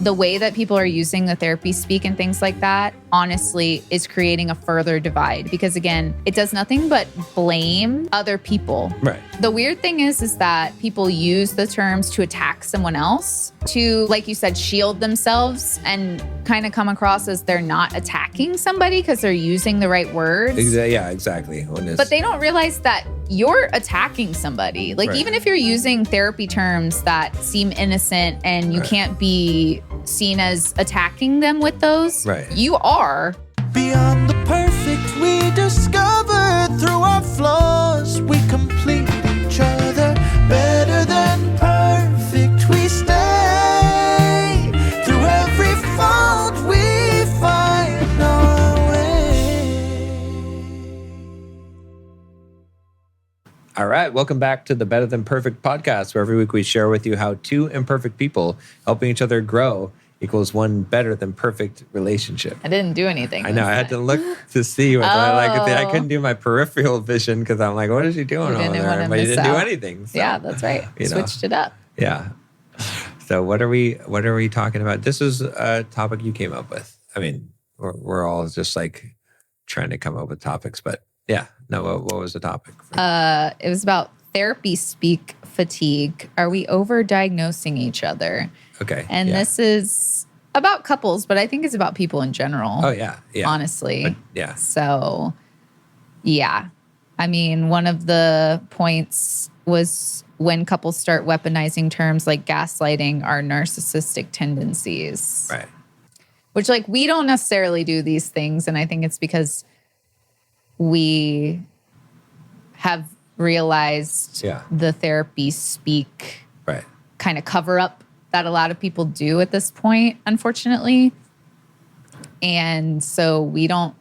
The way that people are using the therapy speak and things like that, honestly, is creating a further divide. Because again, it does nothing but blame other people. Right. The weird thing is that people use the terms to attack someone else, to, like you said, shield themselves and kind of come across as they're not attacking somebody because they're using the right words. Yeah, exactly. But they don't realize that you're attacking somebody. Like, Right. even if you're using therapy terms that seem innocent and you Right. can't be seen as attacking them with those, Right. you are. Beyond the perfect we discover through our flaws, we complete each other. Better than perfect we stay. Through every fault we find our way. All right, welcome back to the Better Than Perfect podcast, where every week we share with you how two imperfect people helping each other grow equals one better than perfect relationship. I didn't do anything. I know. I had to look to see what I couldn't do my peripheral vision because I'm like, what is he doing You over didn't there? wanna But he miss didn't do out. anything. So, Yeah, that's right. you know. Switched it up. Yeah. So what are we talking about? This is a topic you came up with. I mean, we're all just like trying to come up with topics, but yeah. No, what was the topic? It was about therapy speak fatigue. Are we over-diagnosing each other? Okay. And yeah. this is about couples, but I think it's about people in general. Oh yeah. Yeah. Honestly. But, yeah. So, yeah. I mean, one of the points was when couples start weaponizing terms like gaslighting our narcissistic tendencies. Right. Which, like, we don't necessarily do these things. And I think it's because we have realized Yeah. the therapy speak Right. kind of cover up that a lot of people do at this point, unfortunately. And so we don't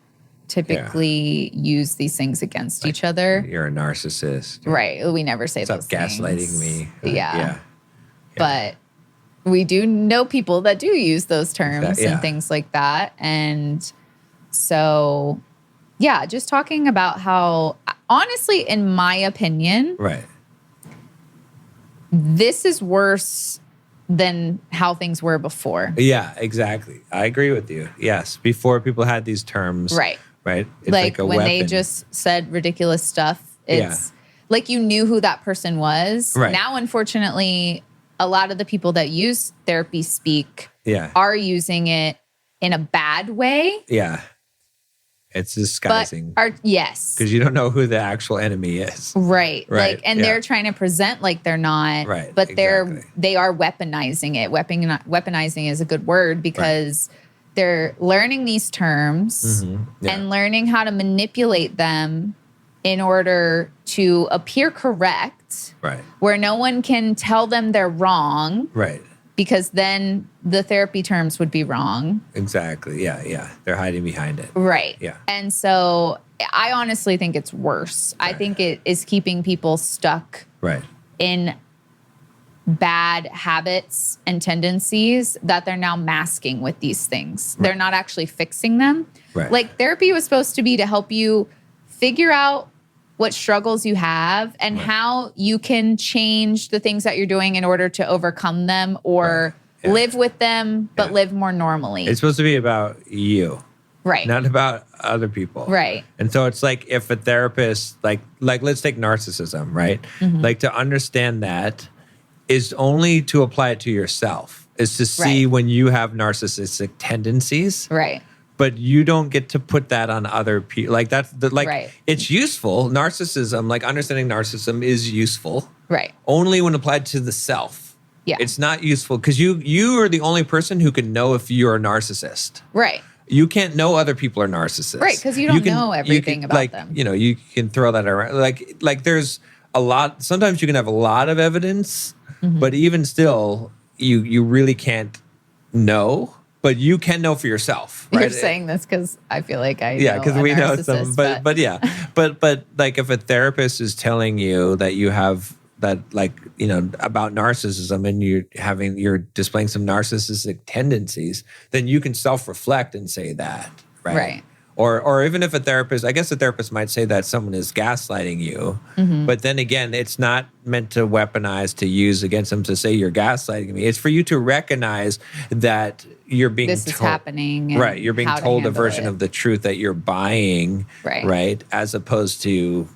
typically use these things against each other. You're a narcissist. Right. We never say Stop those gaslighting things. me. Yeah. But we do know people that do use those terms Yeah. and things like that. And so, yeah, just talking about how, honestly, in my opinion, Right. this is worse than how things were before. Yeah, exactly. I agree with you. Yes. Before people had these terms. Right. Right. It's Like a when weapon. they just said ridiculous stuff, it's like you knew who that person was. Right. Now, unfortunately, a lot of the people that use therapy speak Yeah. are using it in a bad way. Yeah. It's But disguising. yes. Because you don't know who the actual enemy is. Right. Right, Like, and yeah. they're trying to present like they're not. Right, But exactly. they are weaponizing it. Weaponizing is a good word because they're learning these terms Yeah. and learning how to manipulate them in order to appear correct, Right. where no one can tell them they're wrong, Right. because then the therapy terms would be wrong. Exactly. Yeah. Yeah. They're hiding behind it. Right. Yeah. And so I honestly think it's worse. I think it is keeping people stuck Right. in bad habits and tendencies that they're now masking with these things. They're not actually fixing them. Right. Like, therapy was supposed to be to help you figure out what struggles you have and how you can change the things that you're doing in order to overcome them or Yeah. live with them, but Yeah. live more normally. It's supposed to be about you, right. not about other people. Right. And so it's like if a therapist, like let's take narcissism, right? Mm-hmm. Like to understand that is only to apply it to yourself, is to see Right. when you have narcissistic tendencies. Right. But you don't get to put that on other people. Like that's Right. It's useful. Narcissism, like understanding narcissism is useful Right. only when applied to the self. Yeah. It's not useful because you are the only person who can know if you're a narcissist. Right. You can't know other people are narcissists. Right, 'cause you don't know everything about like, them. You know, you can throw that around. Like there's a lot. Sometimes you can have a lot of evidence, Mm-hmm. but even still, you really can't know. But you can know for yourself. Right? You're saying this because I feel like I Yeah, because we know some. narcissist, But yeah, but like if a therapist is telling you that you have that, like, you know, about narcissism and you're displaying some narcissistic tendencies, then you can self-reflect and say that, right? Right. Or even if a therapist, I guess a therapist might say that someone is gaslighting you, but then again, it's not meant to weaponize to use against them to say you're gaslighting me. It's for you to recognize that you're being this is happening. And right. You're being how to told a handle version it. of the truth that you're buying, Right. right? As opposed to,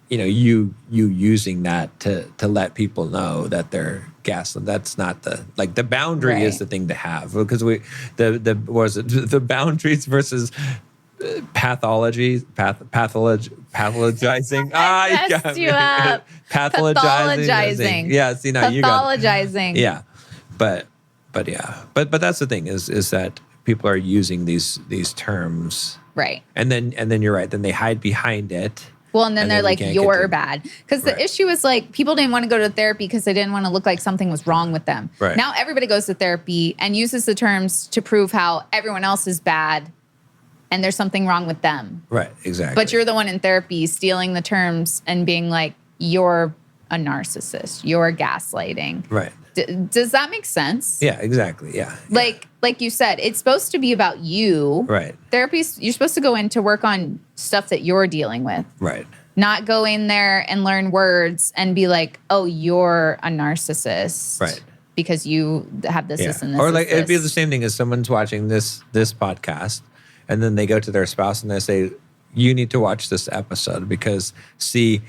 you using that to let people know that they're gaslit. That's not the boundary is Right. the thing to have, because the boundaries versus pathologizing. I messed you up. Pathologizing. Yeah, see, now you got it. Pathologizing. Yeah, but that's the thing is that people are using these terms, Right. and then you're right. Then they hide behind it. Well, and then they're we like, can't you're get to- bad. Because the Right. issue is like, people didn't want to go to therapy because they didn't want to look like something was wrong with them. Right. Now everybody goes to therapy and uses the terms to prove how everyone else is bad and there's something wrong with them. Right, exactly. But you're the one in therapy stealing the terms and being like, you're a narcissist. You're gaslighting. right. Does that make sense? Yeah, exactly. Yeah. Like you said, it's supposed to be about you. Right. Therapy, you're supposed to go in to work on stuff that you're dealing with. Right. Not go in there and learn words and be like, oh, you're a narcissist. Right. Because you have this, this, and this. Or like this. it'd be the same thing as someone's watching this podcast, and then they go to their spouse and they say, "You need to watch this episode because see."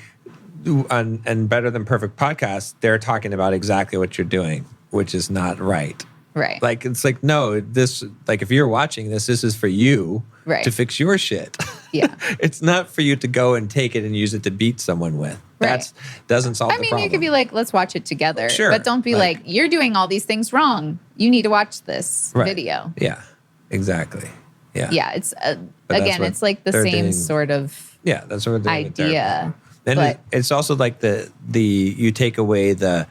And Better Than Perfect podcast, they're talking about exactly what you're doing, which is not right. Right. Like, it's like, no, this, like, if you're watching this is for you Right. to fix your shit. Yeah. It's not for you to go and take it and use it to beat someone with. Right. Doesn't solve the problem. you could be like, let's watch it together. Sure. But don't be like, you're doing all these things wrong. You need to watch this Right. video. Yeah, exactly. Yeah. Yeah. It's, that's again, what it's like the they're same doing. sort of Yeah, that's what we're doing with therapy. idea. And But- it's also like the you take away the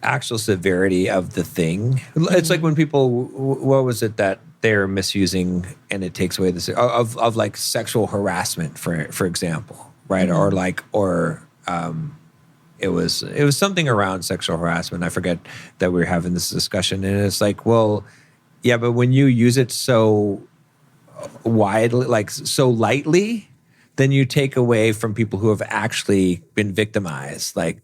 actual severity of the thing. It's like when people, what was it that they're misusing, and it takes away the of like sexual harassment, for example, right? It was something around sexual harassment. I forget that we were having this discussion, and it's like, well, yeah, but when you use it so widely, like so lightly, then you take away from people who have actually been victimized. Like,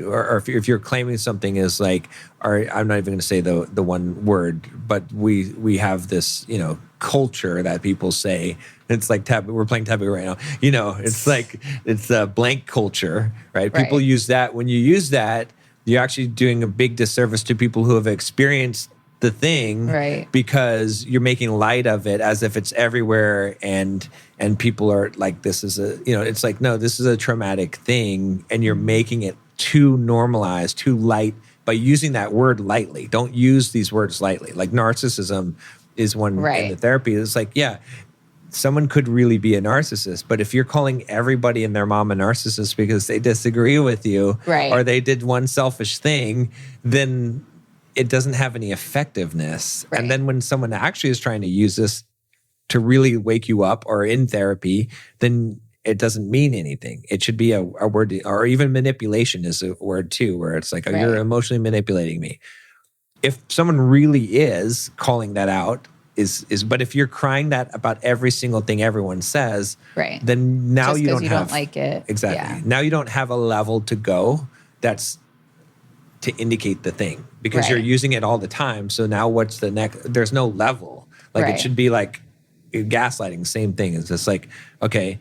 or if you're claiming something is like, or I'm not even going to say the one word, but we have this, culture that people say, it's like taboo. We're playing taboo right now. It's like, it's a blank culture, right? People Right. use that. When you use that, you're actually doing a big disservice to people who have experienced the thing, Right. because you're making light of it as if it's everywhere, and people are like, this is it's like, no, this is a traumatic thing, and you're making it too normalized, too light by using that word lightly. Don't use these words lightly. Like narcissism is one Right. in the therapy. It's like, yeah, someone could really be a narcissist, but if you're calling everybody and their mom a narcissist because they disagree with you, Right. or they did one selfish thing, then it doesn't have any effectiveness. Right. And then when someone actually is trying to use this to really wake you up, or in therapy, then it doesn't mean anything. It should be a word, or even manipulation is a word too, where it's like, oh, Right. you're emotionally manipulating me. If someone really is calling that out, but if you're crying that about every single thing everyone says, Right. then now Just you 'cause don't you have don't like it. exactly. Yeah. Now you don't have a level to go that's to indicate the thing, because you're Right. using it all the time. So now what's the next? There's no level. Like Right. it should be like gaslighting. Same thing. It's just like, okay,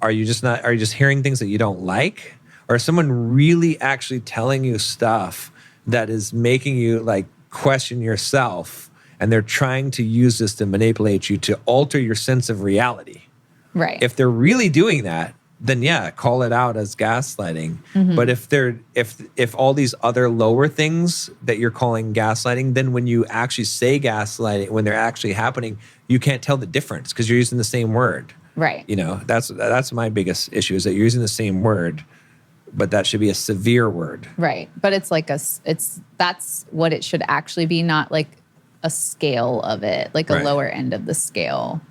are you just hearing things that you don't like, or is someone really actually telling you stuff that is making you like question yourself, and they're trying to use this to manipulate you, to alter your sense of reality? Right. If they're really doing that, then yeah, call it out as gaslighting. But if all these other lower things that you're calling gaslighting, then when you actually say gaslighting, when they're actually happening, you can't tell the difference because you're using the same word. Right. That's my biggest issue, is that you're using the same word, but that should be a severe word. Right. But it's like that's what it should actually be, not like a scale of it, like a Right. lower end of the scale.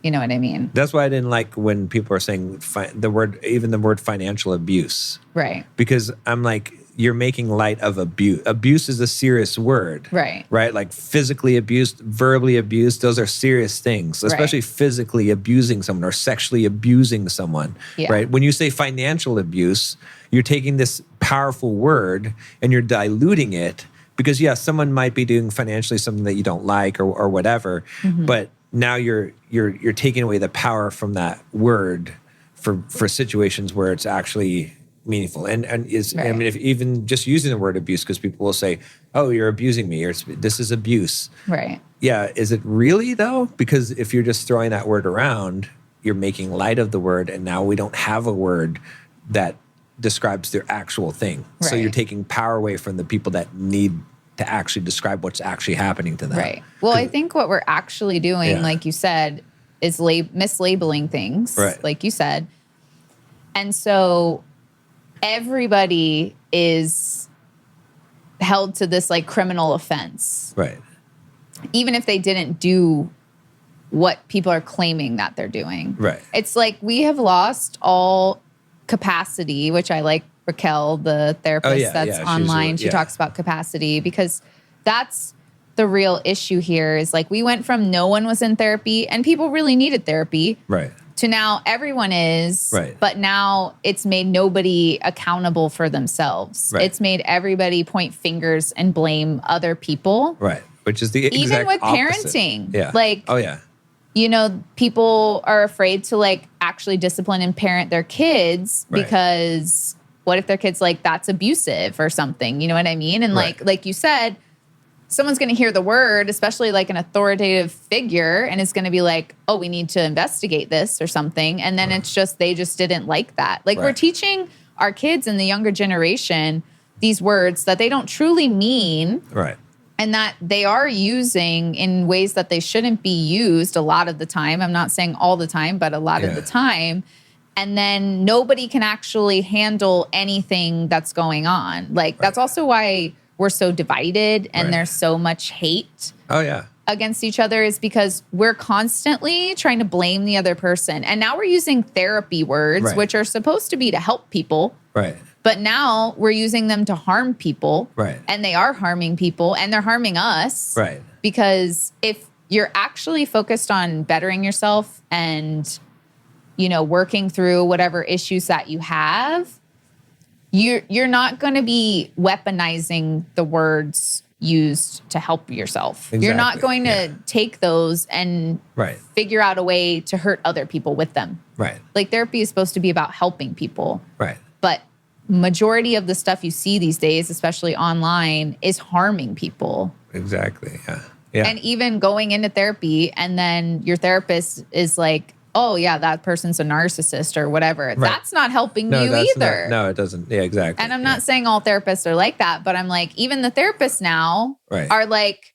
You know what I mean? That's why I didn't like when people are saying the word financial abuse. Right. Because I'm like, you're making light of abuse. Abuse is a serious word. Right. Right? Like physically abused, verbally abused, those are serious things, especially physically abusing someone or sexually abusing someone. Yeah. Right? When you say financial abuse, you're taking this powerful word and you're diluting it because, yeah, someone might be doing financially something that you don't like or whatever, but now you're taking away the power from that word for situations where it's actually meaningful. And is I mean, if even just using the word abuse, because people will say, "Oh, you're abusing me," or "This is abuse." Right. Yeah, is it really though? Because if you're just throwing that word around, you're making light of the word, and now we don't have a word that describes their actual thing. Right. So you're taking power away from the people that need to actually describe what's actually happening to them. Right. Well, I think what we're actually doing, like you said, is mislabeling things, like you said. And so everybody is held to this like criminal offense. Right. Even if they didn't do what people are claiming that they're doing. Right. It's like we have lost all capacity, which I like Raquel, the therapist that's online. She talks about capacity because that's the real issue here is like we went from no one was in therapy and people really needed therapy. Right. To now everyone is, right. But now it's made nobody accountable for themselves. Right. It's made everybody point fingers and blame other people. Right. Which is the exact even with opposite. Parenting. Yeah. Like, oh yeah. You know, people are afraid to like actually discipline and parent their kids because what if their kid's like, that's abusive or something? You know what I mean? And like you said, someone's going to hear the word, especially like an authoritative figure, and it's going to be like, oh, we need to investigate this or something. And then it's just, they just didn't like that. Like we're teaching our kids in the younger generation these words that they don't truly mean. Right. And that they are using in ways that they shouldn't be used a lot of the time. I'm not saying all the time, but a lot of the time. And then nobody can actually handle anything that's going on. Like that's also why we're so divided and there's so much hate against each other is because we're constantly trying to blame the other person. And now we're using therapy words, which are supposed to be to help people. Right. But now we're using them to harm people. Right. And they are harming people and they're harming us. Right. Because if you're actually focused on bettering yourself and, you know, working through whatever issues that you have, you're not going to be weaponizing the words used to help yourself. Exactly. You're not going to take those and figure out a way to hurt other people with them. Right. Like therapy is supposed to be about helping people. Right. But majority of the stuff you see these days, especially online, is harming people. Exactly. Yeah. Yeah. And even going into therapy and then your therapist is like, oh yeah, that person's a narcissist or whatever. Right. That's not helping you either. No, it doesn't. Yeah, exactly. And I'm not saying all therapists are like that, but I'm like, even the therapists now are like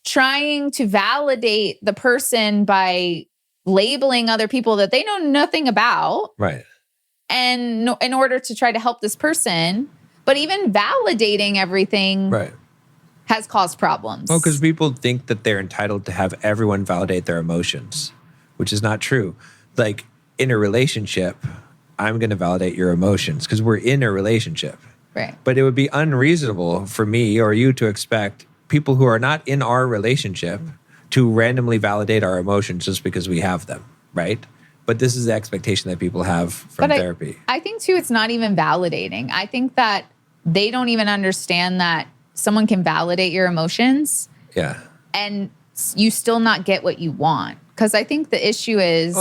trying to validate the person by labeling other people that they know nothing about. Right. And in order to try to help this person, but even validating everything has caused problems. Well, because people think that they're entitled to have everyone validate their emotions, which is not true. Like in a relationship, I'm going to validate your emotions because we're in a relationship. Right. But it would be unreasonable for me or you to expect people who are not in our relationship to randomly validate our emotions just because we have them, right? But this is the expectation that people have from therapy. I think, too, it's not even validating. I think that they don't even understand that someone can validate your emotions. Yeah. And you still not get what you want. Because I think the issue is,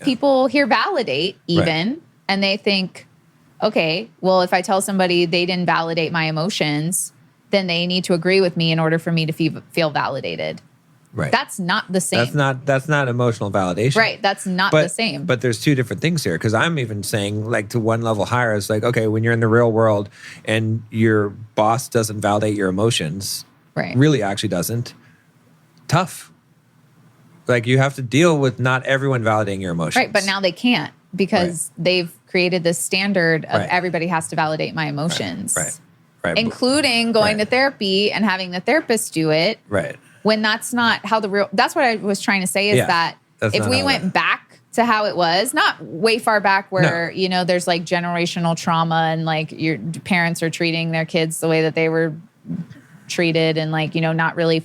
people hear validate even, and they think, okay, well, if I tell somebody they didn't validate my emotions, then they need to agree with me in order for me to feel validated. Right. That's not the same. That's not emotional validation. Right. That's not the same. But there's two different things here. Because I'm even saying, like, to one level higher, it's like, okay, when you're in the real world and your boss doesn't validate your emotions, really actually doesn't, tough. Like, you have to deal with not everyone validating your emotions. Right. But now they can't because they've created this standard of everybody has to validate my emotions. Right. Including going to therapy and having the therapist do it. Right. When that's not how that's what I was trying to say is that if we went back to how it was, not way far back where, you know, there's like generational trauma and like your parents are treating their kids the way that they were treated and like, you know, not really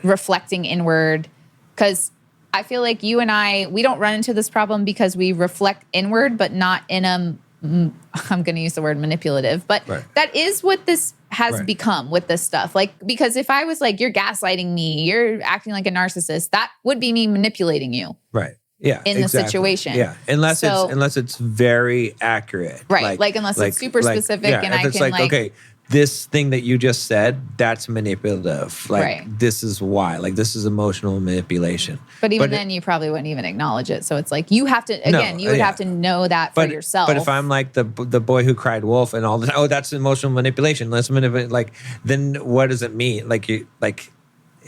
reflecting inward. Because I feel like you and we don't run into this problem because we reflect inward, but not in a, I'm going to use the word manipulative, but that is what this has become with this stuff. Like, because if I was like, you're gaslighting me, you're acting like a narcissist, that would be me manipulating you. Right. Yeah. In the situation. Yeah. Unless it's very accurate. Right. Like unless it's super specific and I can like, okay, this thing that you just said, that's manipulative. Like this is why. Like this is emotional manipulation. But then you probably wouldn't even acknowledge it. So it's like you have to, again, you would have to know that for yourself. But if I'm like the boy who cried wolf and all that, that's emotional manipulation. Let's manipulate. Like then what does it mean? Like it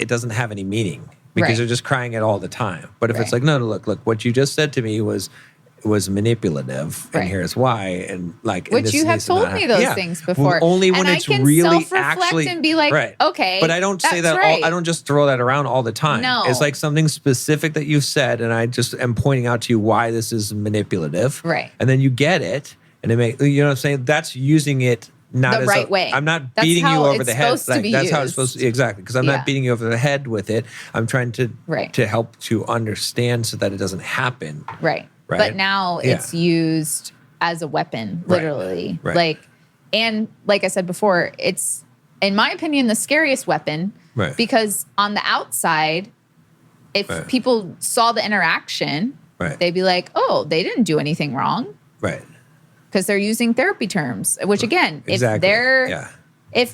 doesn't have any meaning because you're just crying it all the time. But if it's like, no, look, what you just said to me was manipulative, and here's why, and like, which you have told me those things before. Well, only when and it's I can really self-reflect actually and be like, okay, but I don't say that. I don't just throw that around all the time. No, it's like something specific that you've said, and I just am pointing out to you why this is manipulative, right? And then you get it, and it makes you know what I'm saying. That's using it. Not the right way. I'm not beating you over the head. Like, that's how it's supposed to be. Exactly. Because I'm not beating you over the head with it. I'm trying to help to understand so that it doesn't happen. Right. But now it's used as a weapon, literally. Right. Like, and like I said before, it's, in my opinion, the scariest weapon. Right. Because on the outside, if people saw the interaction, they'd be like, oh, they didn't do anything wrong. Right. Because they're using therapy terms, which again, if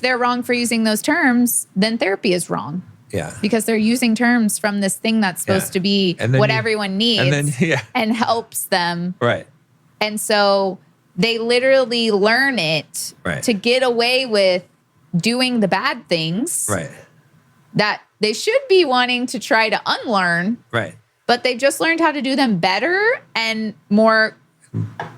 they're wrong for using those terms, then therapy is wrong. Yeah. Because they're using terms from this thing that's supposed to be what everyone needs and helps them. Right. And so they literally learn it to get away with doing the bad things that they should be wanting to try to unlearn. Right. But they just learned how to do them better and more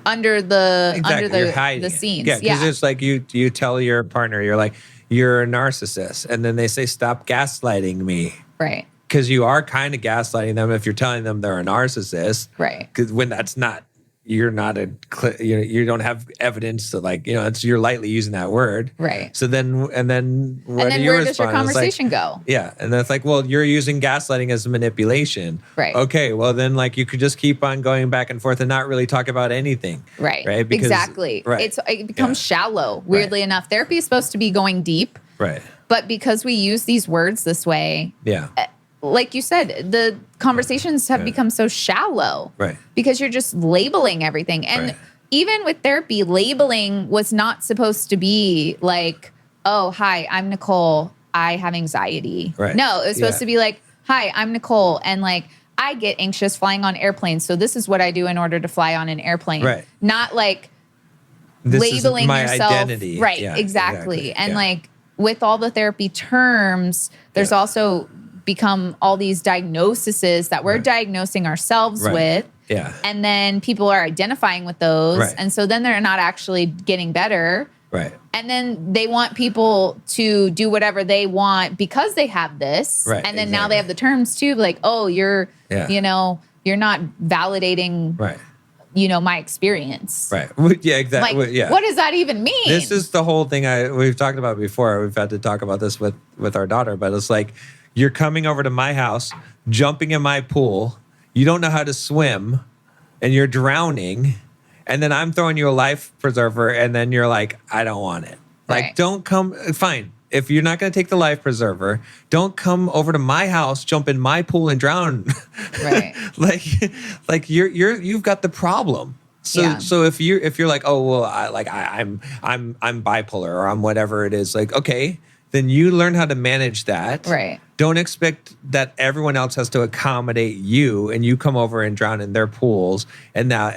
under the scenes. Yeah, because it's like you tell your partner, you're like, you're a narcissist. And then they say, stop gaslighting me. Right. Because you are kind of gaslighting them if you're telling them they're a narcissist. Right. Because when that's not, you don't have evidence to like, you know, you're lightly using that word. Right. So then, and then where does your conversation go? Yeah. And that's like, well, you're using gaslighting as manipulation. Right. Okay. Well, then like you could just keep on going back and forth and not really talk about anything. Right. Right. Because, exactly. Right. It becomes shallow. Weirdly enough, therapy is supposed to be going deep. Right. But because we use these words this way. Yeah. Like you said, the conversations have become so shallow. Right. Because you're just labeling everything. And even with therapy, labeling was not supposed to be like, oh, hi, I'm Nicole. I have anxiety. Right. No, it was supposed to be like, hi, I'm Nicole. And like, I get anxious flying on airplanes. So this is what I do in order to fly on an airplane. Right. Not like this labeling is my yourself. Identity. Right. Yeah, exactly. And like with all the therapy terms, there's also become all these diagnoses that we're diagnosing ourselves with. Yeah. And then people are identifying with those. Right. And so then they're not actually getting better. Right. And then they want people to do whatever they want because they have this. Right. And then now they have the terms too, like, oh, you're, you know, you're not validating, you know, my experience. Right. Yeah, exactly. Like, what does that even mean? This is the whole thing we've talked about before. We've had to talk about this with our daughter, but it's like, you're coming over to my house, jumping in my pool. You don't know how to swim, and you're drowning. And then I'm throwing you a life preserver, and then you're like, I don't want it. Like, don't come. Fine. If you're not going to take the life preserver, don't come over to my house, jump in my pool, and drown. Right. like you've got the problem. So if you're like, oh well, I'm bipolar or I'm whatever it is, like, okay, then you learn how to manage that. Right. Don't expect that everyone else has to accommodate you and you come over and drown in their pools and now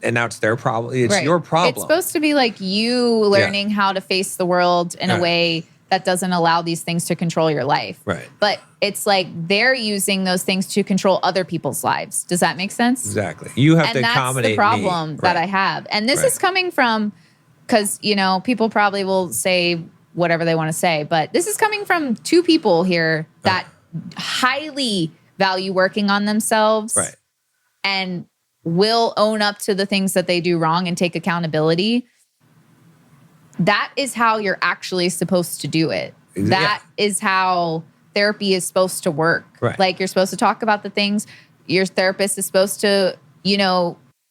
it's their problem. It's your problem. It's supposed to be like you learning how to face the world in a way that doesn't allow these things to control your life. Right. But it's like they're using those things to control other people's lives. Does that make sense? Exactly. You have to accommodate me. That's the problem that I have. And this is coming from, because, you know, people probably will say whatever they want to say, but this is coming from two people here that highly value working on themselves. Right. and will own up to the things that they do wrong and take accountability, that is how you're actually supposed to do it. That is how therapy is supposed to work. Right. Like, you're supposed to talk about the things. Your therapist is supposed to,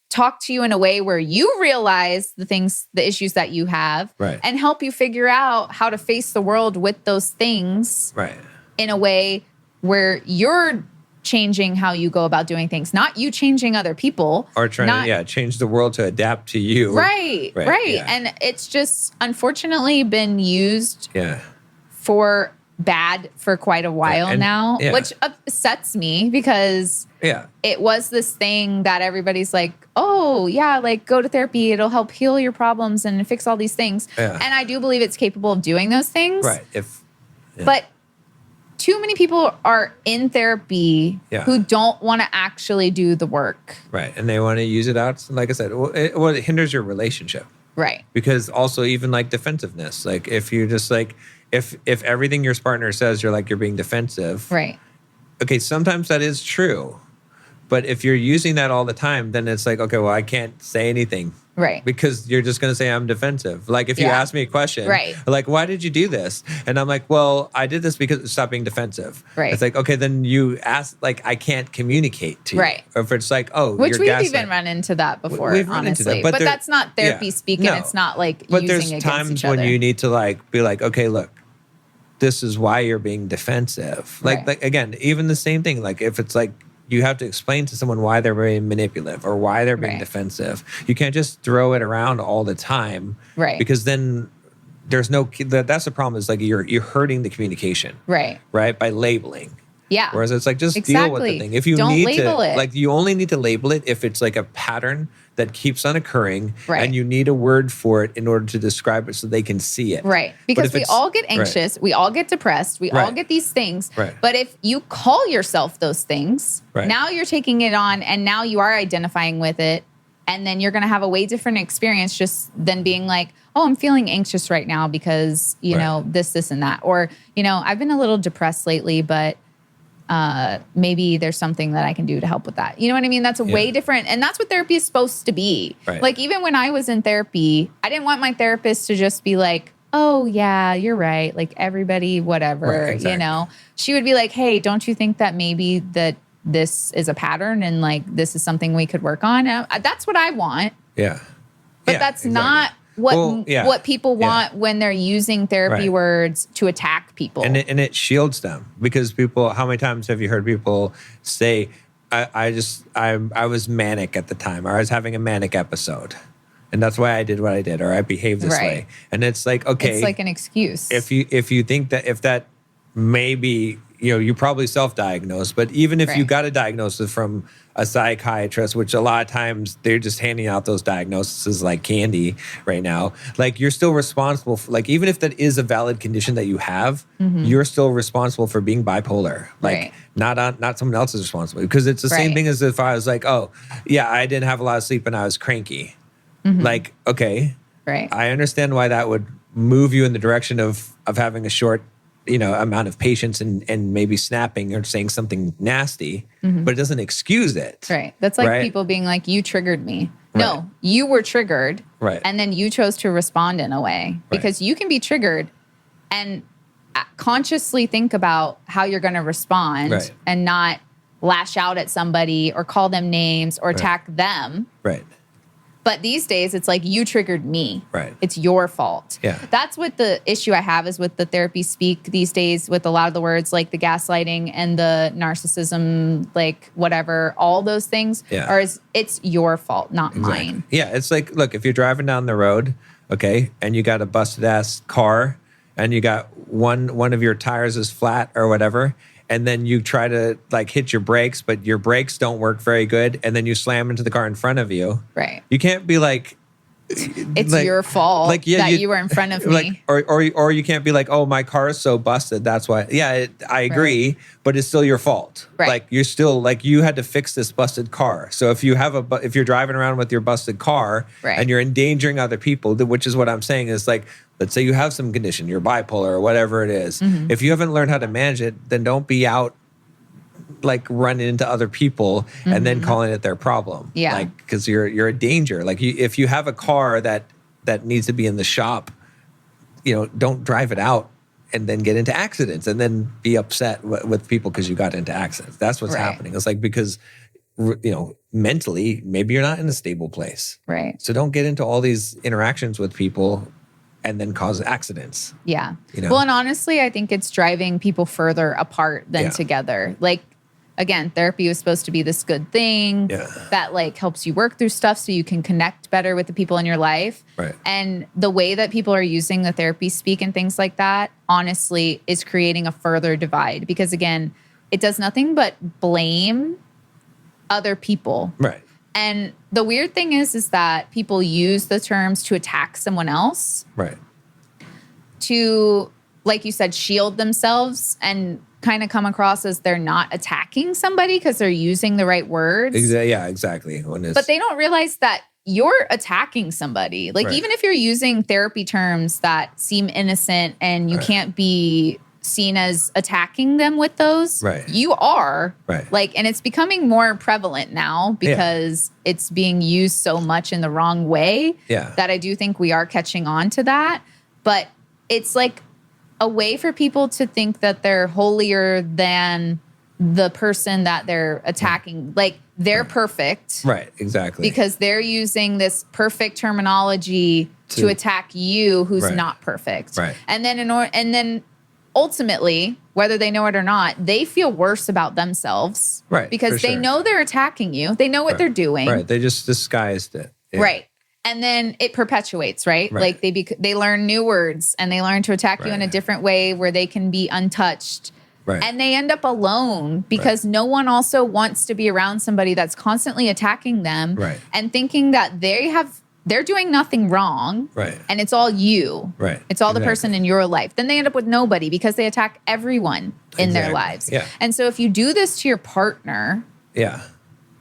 talk to you in a way where you realize the issues that you have, right, and help you figure out how to face the world with those things, right, in a way where you're changing how you go about doing things, not you changing other people. Or trying to change the world to adapt to you. Right. Yeah. And it's just unfortunately been used for bad for quite a while now, which upsets me because it was this thing that everybody's like, oh yeah, like go to therapy, it'll help heal your problems and fix all these things. And I do believe it's capable of doing those things. Right. But too many people are in therapy who don't want to actually do the work. Right. And they want to use it out. Like I said, it hinders your relationship. Right. Because also even like defensiveness, like if you just like, if everything your partner says, you're being defensive. Right. Okay. Sometimes that is true. But if you're using that all the time, then it's like, okay, well, I can't say anything. Right. Because you're just going to say I'm defensive. Like if you ask me a question, like, why did you do this? And I'm like, well, I did this because stop being defensive. Right. It's like, okay, then you ask, like, I can't communicate to you. Right. Or if it's like, oh, which you're we've gaslighting. even run into that before, We've run into honestly. that, but that's not therapy speaking. No. It's not like but using there's against times each other. when you need to like be like, okay, look, this is why you're being defensive. Like again, even the same thing. Like if it's like, you have to explain to someone why they're being manipulative or why they're being defensive. You can't just throw it around all the time. Right. Because then there's no, that's the problem is like you're hurting the communication. Right. Right. By labeling. Yeah. Whereas it's like, just deal with the thing. If you don't need label to, it. like you only need to label it if it's like a pattern that keeps on occurring and you need a word for it in order to describe it so they can see it. Right. Because we all get anxious. We all get depressed. We all get these things. Right. But if you call yourself those things, now you're taking it on and now you are identifying with it. And then you're going to have a way different experience just than being like, oh, I'm feeling anxious right now because, you know, this, and that. Or, I've been a little depressed lately, but maybe there's something that I can do to help with that. You know what I mean? That's a way different. And that's what therapy is supposed to be. Right. Like, even when I was in therapy, I didn't want my therapist to just be like, oh, yeah, you're right. Like, everybody, whatever, Right, exactly. She would be like, hey, don't you think that maybe that this is a pattern and like this is something we could work on? That's what I want. Yeah. But that's not what people want when they're using therapy Right. words to attack people. And it shields them because people, how many times have you heard people say, I was manic at the time, or I was having a manic episode. And that's why I did what I did, or I behaved this way. And it's like, okay. It's like an excuse. If you think that, if that maybe, you probably self-diagnosed, but even if you got a diagnosis from a psychiatrist, which a lot of times they're just handing out those diagnoses like candy right now, like you're still responsible for, like, even if that is a valid condition that you have, you're still responsible for being bipolar. Like not someone else is responsible, because it's the same thing as if I was like, oh yeah, I didn't have a lot of sleep and I was cranky. Like, okay, I understand why that would move you in the direction of having a short amount of patience and maybe snapping or saying something nasty, but it doesn't excuse it. Right. That's like people being like, you triggered me. No, you were triggered. Right. And then you chose to respond in a way, because you can be triggered and consciously think about how you're going to respond and not lash out at somebody or call them names or attack them. Right. But these days, it's like, you triggered me. Right. It's your fault. Yeah. That's what the issue I have is with the therapy speak these days, with a lot of the words like the gaslighting and the narcissism, like whatever, all those things are, it's your fault, not mine. Yeah. It's like, look, if you're driving down the road, okay, and you got a busted ass car and you got one of your tires is flat or whatever, and then you try to like hit your brakes, but your brakes don't work very good, and then you slam into the car in front of you. Right. You can't be like, it's like, your fault that you were in front of me. Or you can't be like, oh, my car is so busted, that's why. Yeah, I agree, but it's still your fault. Right. Like, you're still like, you had to fix this busted car. So if you have if you're driving around with your busted car and you're endangering other people, which is what I'm saying is like, let's say you have some condition, you're bipolar or whatever it is. If you haven't learned how to manage it, then don't be out like run into other people and then calling it their problem. Yeah. Like, because you're a danger. Like if you have a car that needs to be in the shop, don't drive it out and then get into accidents and then be upset with people because you got into accidents. That's what's happening. It's like, because mentally, maybe you're not in a stable place. Right. So don't get into all these interactions with people and then cause accidents. Yeah. Well, and honestly, I think it's driving people further apart than together. Like, again, therapy was supposed to be this good thing that like helps you work through stuff so you can connect better with the people in your life. Right. And the way that people are using the therapy speak and things like that, honestly, is creating a further divide. Because again, it does nothing but blame other people. Right. And the weird thing is that people use the terms to attack someone else. Right. To, like you said, shield themselves and kind of come across as they're not attacking somebody because they're using the right words. Yeah, exactly. But they don't realize that you're attacking somebody. Like, even if you're using therapy terms that seem innocent and you can't be seen as attacking them with those, you are. Right. Like, and it's becoming more prevalent now because it's being used so much in the wrong way that I do think we are catching on to that. But it's like a way for people to think that they're holier than the person that they're attacking. Like, they're perfect. Right, exactly. Because they're using this perfect terminology to attack you who's not perfect. Right. And then ultimately, whether they know it or not, they feel worse about themselves. Right. Because they know they're attacking you. They know what they're doing. Right. They just disguised it. Yeah. Right. And then it perpetuates, right? Like they learn new words and they learn to attack you in a different way where they can be untouched. Right. And they end up alone because no one also wants to be around somebody that's constantly attacking them and thinking that they're doing nothing wrong. Right. And it's all you. Right. It's all the person in your life. Then they end up with nobody because they attack everyone in their lives. Yeah. And so if you do this to your partner,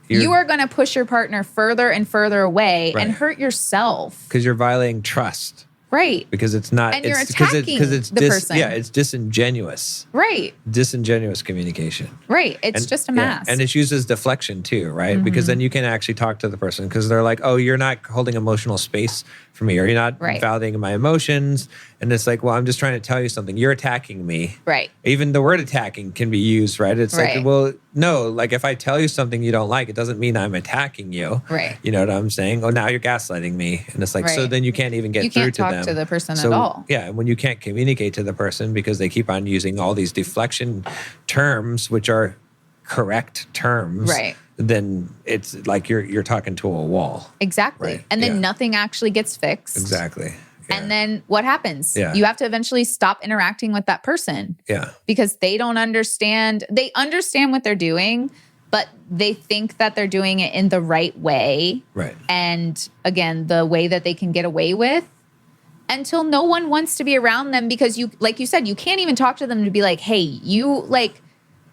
you are going to push your partner further and further away and hurt yourself. Because you're violating trust. Right. Because it's not. And you're attacking the person. Yeah, it's disingenuous. Right. Disingenuous communication. Right. It's just a mask. And it's used as deflection too, right? Because then you can actually talk to the person because they're like, oh, you're not holding emotional space for me, or you're not validating my emotions. And it's like, well, I'm just trying to tell you something. You're attacking me. Right. Even the word attacking can be used, right? It's like, well, no, like if I tell you something you don't like, it doesn't mean I'm attacking you. Right. You know what I'm saying? Oh, now you're gaslighting me. And it's like, so then you can't even get through to them. You can't talk to the person at all. Yeah, when you can't communicate to the person because they keep on using all these deflection terms, which are correct terms, then it's like you're talking to a wall. Exactly. Right. And then nothing actually gets fixed. Exactly. Yeah. And then what happens? Yeah. You have to eventually stop interacting with that person. Yeah. Because they don't understand. They understand what they're doing, but they think that they're doing it in the right way. Right. And again, the way that they can get away with, until no one wants to be around them because you, like you said, you can't even talk to them to be like, hey, you like,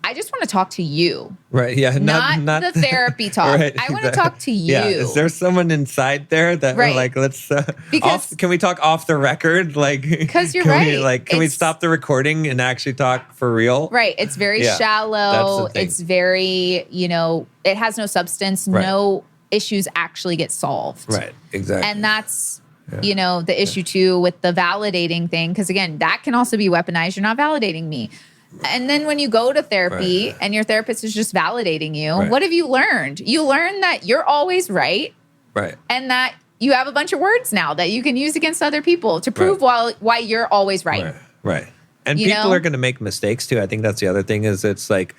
I just want to talk to you. Right. Yeah. Not the therapy talk. Right, I want to talk to you. Yeah. Is there someone inside there that we're like, let's, can we talk off the record? Like, because you're can we stop the recording and actually talk for real? Right. It's very shallow. It's very, it has no substance. Right. No issues actually get solved. Right. Exactly. And that's, the issue too with the validating thing. Because again, that can also be weaponized. You're not validating me. And then when you go to therapy and your therapist is just validating you, what have you learned? You learn that you're always right. Right. And that you have a bunch of words now that you can use against other people to prove why you're always right. Right. And people are going to make mistakes too. I think that's the other thing is it's like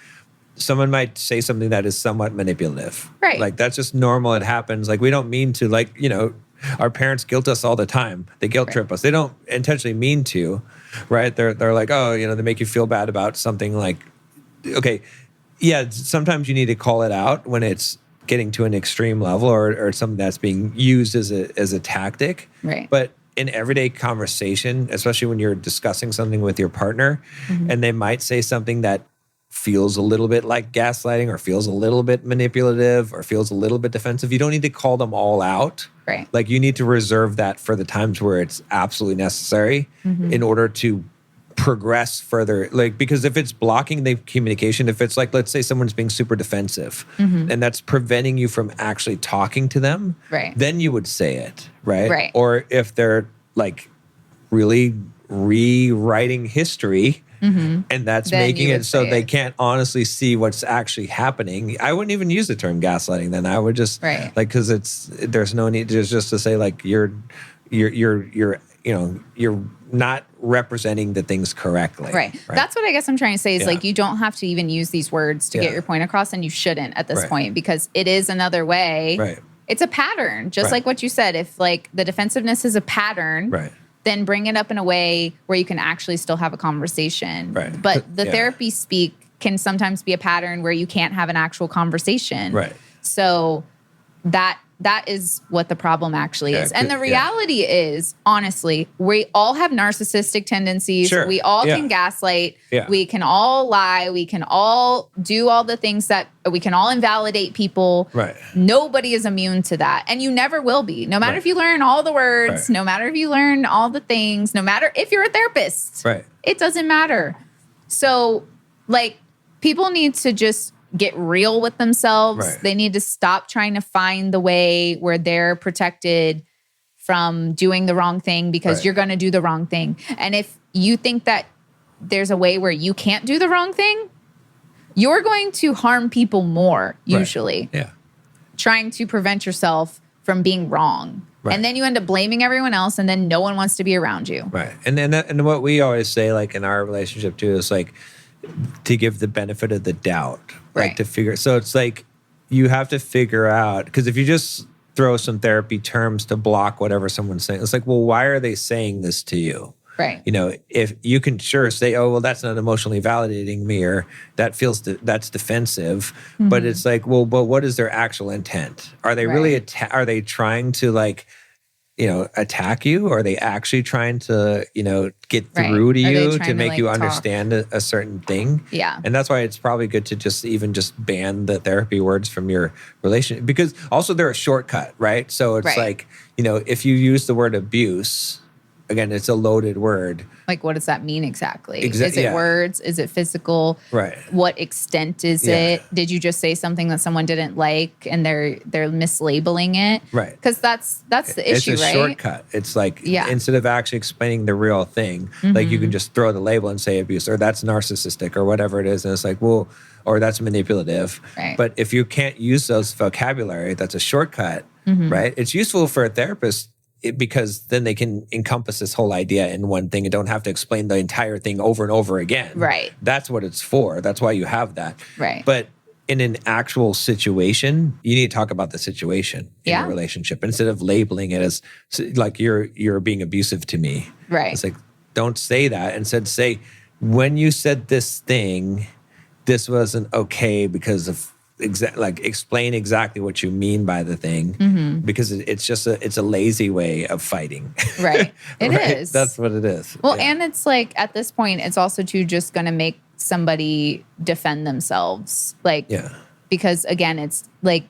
someone might say something that is somewhat manipulative. Right. Like that's just normal. It happens. Like we don't mean to our parents guilt us all the time. They guilt trip us. They don't intentionally mean to, right? They're like, oh, they make you feel bad about something like, okay, yeah, sometimes you need to call it out when it's getting to an extreme level or something that's being used as a tactic. Right. But in everyday conversation, especially when you're discussing something with your partner and they might say something that feels a little bit like gaslighting or feels a little bit manipulative or feels a little bit defensive, you don't need to call them all out. Right. Like you need to reserve that for the times where it's absolutely necessary in order to progress further. Like, because if it's blocking the communication, if it's like, let's say someone's being super defensive and that's preventing you from actually talking to them, Right. then you would say it, right? Right. Or if they're like really rewriting history and that's Then making you it would so say they it. can't honestly see what's actually happening. I wouldn't even use the term gaslighting then. I would just Right. like, because there's no need just to say like you're not representing the things correctly. Right. That's what I guess I'm trying to say is Yeah. like, you don't have to even use these words to Yeah. get your point across, and you shouldn't at this Right. point, because it is another way. Right. It's a pattern, just Right. like what you said. If like the defensiveness is a pattern, Right. then bring it up in a way where you can actually still have a conversation. Right. But the Yeah. therapy speak can sometimes be a pattern where you can't have an actual conversation. Right. So that is what the problem actually Yeah, is. And the yeah. reality is, honestly, we all have narcissistic tendencies. Sure. We all Yeah. can gaslight. Yeah. We can all lie. We can all do all the things that we can all invalidate people. Right. Nobody is immune to that. And you never will be. No matter Right. if you learn all the words, Right. no matter if you learn all the things, no matter if you're a therapist. Right. It doesn't matter. So, like, people need to just get real with themselves. Right. They need to stop trying to find the way where they're protected from doing the wrong thing because Right. you're going to do the wrong thing. And if you think that there's a way where you can't do the wrong thing, you're going to harm people more, usually, Yeah. trying to prevent yourself from being wrong. Right. And then you end up blaming everyone else, and then no one wants to be around you. Right. And then and what we always say, like in our relationship too, is like to give the benefit of the doubt, like Right. to figure. So it's like you have to figure out, because if you just throw some therapy terms to block whatever someone's saying, it's like, well, why are they saying this to you? Right. You know, if you can sure say, oh, well, that's not emotionally validating me, or that feels that's defensive, but it's like, well, but what is their actual intent? Are they really Right. are they trying to like, you know, attack you? Or are they actually trying to, you know, get Right. through to Are they you trying to to, make like, you talk? understand a certain thing? Yeah. And that's why it's probably good to just ban the therapy words from your relationship, because also they're a shortcut, right? So it's Right. like, you know, if you use the word abuse, again, it's a loaded word. Like, what does that mean exactly? Is it yeah. words? Is it physical? Right. What extent is Yeah. it? Did you just say something that someone didn't like and they're mislabeling it? Right. Because that's the issue, it's a right? shortcut. It's like, Yeah. instead of actually explaining the real thing, like you can just throw the label and say abuse, or that's narcissistic, or whatever it is. And it's like, well, or that's manipulative. Right. But if you can't use those vocabulary, that's a shortcut, right? It's useful for a therapist because then they can encompass this whole idea in one thing and don't have to explain the entire thing over and over again. Right. That's what it's for. That's why you have that. Right. But in an actual situation, you need to talk about the situation in Yeah. a relationship instead of labeling it as like you're being abusive to me. Right. It's like, don't say that. Instead, say, when you said this thing, this wasn't okay because of explain exactly what you mean by the thing, because it's just a lazy way of fighting. Right. It Right? is. That's what it is. Well, Yeah. and it's like, at this point, it's also too just going to make somebody defend themselves. Like, Yeah. because again, it's like,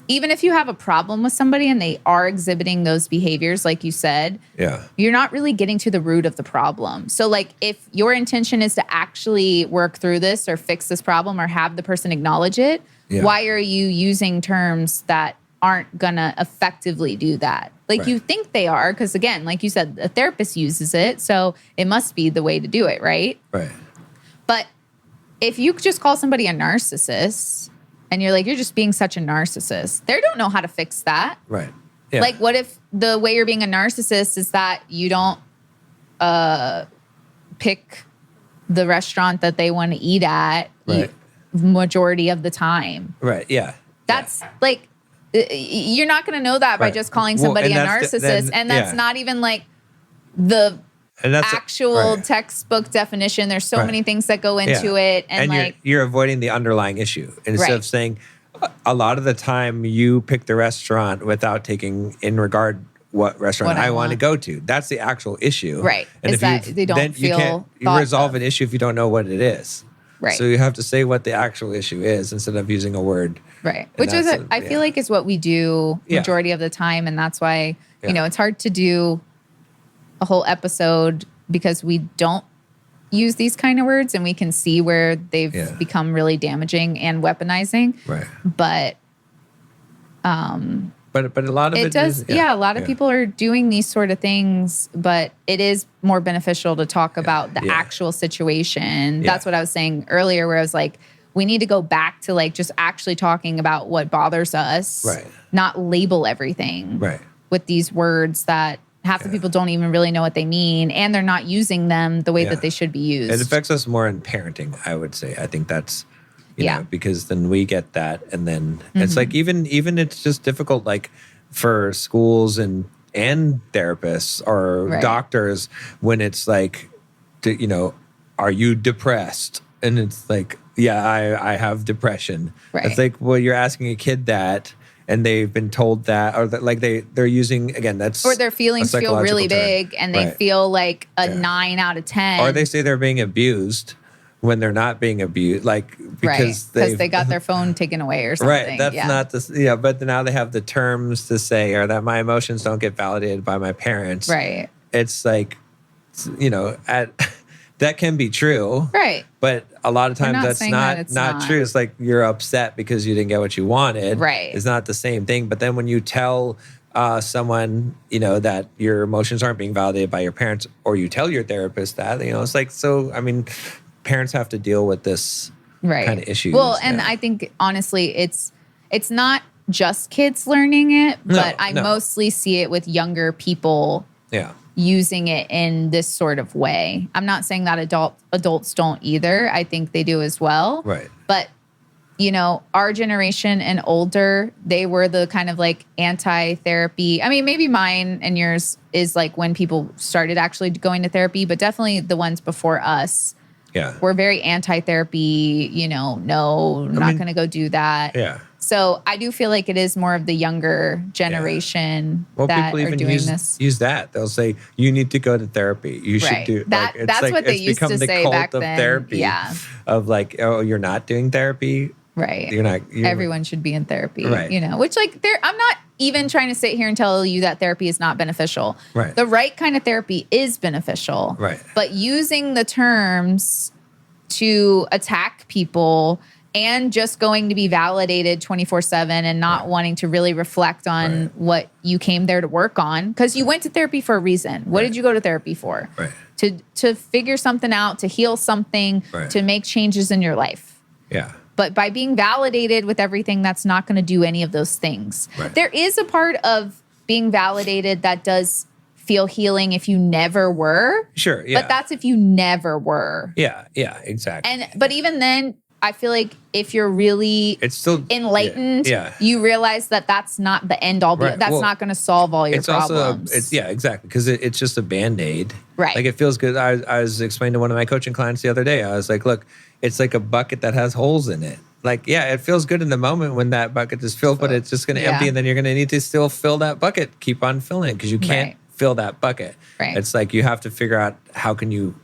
even if you have a problem with somebody and they are exhibiting those behaviors, like you said, Yeah. you're not really getting to the root of the problem. So, like, if your intention is to actually work through this or fix this problem or have the person acknowledge it, Yeah. why are you using terms that aren't gonna effectively do that? Like, Right. you think they are, because again, like you said, a therapist uses it, so it must be the way to do it, right? Right. But if you just call somebody a narcissist and you're like, you're just being such a narcissist, they don't know how to fix that. Right. Yeah. Like, what if the way you're being a narcissist is that you don't pick the restaurant that they want to eat at Right. majority of the time? Right. Yeah. That's like, you're not going to know that by Right. just calling Well, somebody and a that's the- narcissist. then- And that's yeah. not even like the And that's actual right. textbook definition. There's so Right. many things that go into Yeah. it. And like, you're avoiding the underlying issue instead Right. of saying a lot of the time you pick the restaurant without taking in regard what restaurant What I I want to want. go to. That's the actual issue. Right. And Is if that you they don't then you feel can't thought resolve of. an issue if you don't know what it is. Right. So you have to say what the actual issue is instead of using a word. right. And Which is, that's I feel like is what we do Yeah. majority of the time. And that's why, Yeah. you know, it's hard to do a whole episode because we don't use these kind of words, and we can see where they've become really damaging and weaponizing. Right. But a lot of it does. is, a lot of people are doing these sort of things, but it is more beneficial to talk about the actual situation. That's what I was saying earlier, where I was like, we need to go back to like just actually talking about what bothers us, right? Not label everything, right, with these words that half the people don't even really know what they mean, and they're not using them the way that they should be used. It affects us more in parenting, I would say. I think that's, you know, because then we get that, and then it's like even it's just difficult, like for schools and therapists or doctors, when it's like, you know, are you depressed? And it's like, yeah, I have depression. Right. It's like, well, you're asking a kid that, and they've been told that, or that, like they're using, again, that's, or their feelings feel really big, and they feel like a 9 out of 10. Or they say they're being abused when they're not being abused, like because they got their phone taken away or something. Right. That's not the but now they have the terms to say, or that my emotions don't get validated by my parents. Right. It's like, you know, that can be true. Right. But a lot of times that's not true. It's like you're upset because you didn't get what you wanted. Right. It's not the same thing. But then when you tell someone, you know, that your emotions aren't being validated by your parents, or you tell your therapist that, you know, it's like, so, I mean, parents have to deal with this kind of issues. Well, and I think, honestly, it's not just kids learning it, but I mostly see it with younger people using it in this sort of way. I'm not saying that adults don't either. I think they do as well. Right. But, you know, our generation and older, they were the kind of like anti-therapy. I mean, maybe mine and yours is like when people started actually going to therapy, but definitely the ones before us were very anti-therapy, you know, I'm not going to go do that. Yeah. So I do feel like it is more of the younger generation that people even are doing this. Use that. They'll say, you need to go to therapy. You should do that. Like, that's like, what they used to say back then. Therapy. Yeah. Of like, oh, you're not doing therapy? Right. You're Everyone should be in therapy. Right. You know, which like I'm not even trying to sit here and tell you that therapy is not beneficial. Right. The right kind of therapy is beneficial. Right. But using the terms to attack people and just going to be validated 24/7 and not wanting to really reflect on what you came there to work on, because you went to therapy for a reason. What did you go to therapy for? Right. To figure something out, to heal something, to make changes in your life. Yeah. But by being validated with everything, that's not going to do any of those things. Right. There is a part of being validated that does feel healing if you never were. Sure, yeah. But that's if you never were. Yeah, exactly. But even then, I feel like if you're really it's still enlightened, you realize that that's not the end all. Right. That's not going to solve all your problems. Exactly, because it's just a Band-Aid. Right. Like it feels good. I was explaining to one of my coaching clients the other day. I was like, look, it's like a bucket that has holes in it. Like, yeah, it feels good in the moment when that bucket is filled, but it's just going to empty, and then you're going to need to still fill that bucket. Keep on filling it because you can't fill that bucket. Right. It's like you have to figure out how can you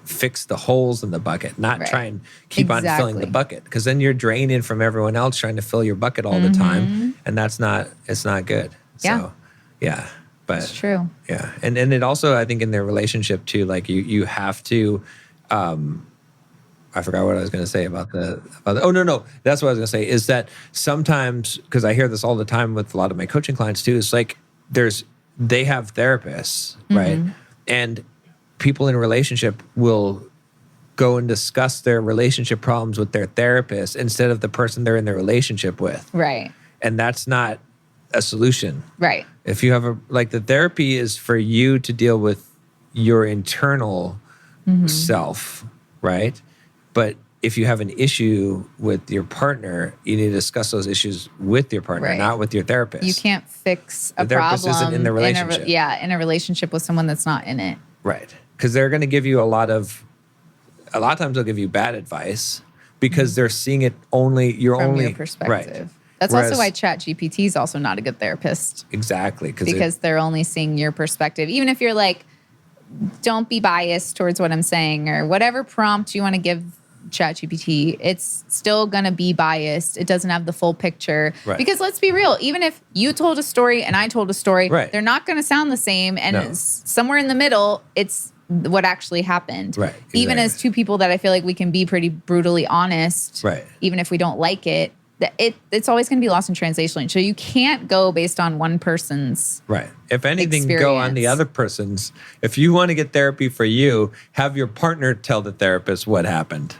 fix the holes in the bucket, not try and keep on filling the bucket, because then you're draining from everyone else trying to fill your bucket all the time, and it's not good. So, but it's true. Yeah, and it also, I think, in their relationship too, like you have to. I forgot what I was going to say about the. Oh no, that's what I was going to say. Is that sometimes, because I hear this all the time with a lot of my coaching clients too. It's like they have therapists, right? And people in a relationship will go and discuss their relationship problems with their therapist instead of the person they're in their relationship with. Right. And that's not a solution. Right. If you have the therapy is for you to deal with your internal self, right? But if you have an issue with your partner, you need to discuss those issues with your partner, not with your therapist. You can't fix a therapist problem isn't in the relationship. in a relationship with someone that's not in it. Right. Because they're going to give you a lot of times they'll give you bad advice because they're seeing it from your perspective. Right. That's also why ChatGPT is also not a good therapist. Exactly. Because they're only seeing your perspective. Even if you're like, don't be biased towards what I'm saying, or whatever prompt you want to give ChatGPT, it's still going to be biased. It doesn't have the full picture. Right. Because let's be real, even if you told a story and I told a story, they're not going to sound the same. And it's somewhere in the middle, it's what actually happened. Right. Even as exactly. two people that I feel like we can be pretty brutally honest, Right. even if we don't like it, it's always going to be lost in translation. So you can't go based on one person's Right. If anything, go on the experience. other person's. If you want to get therapy for you, have your partner tell the therapist what happened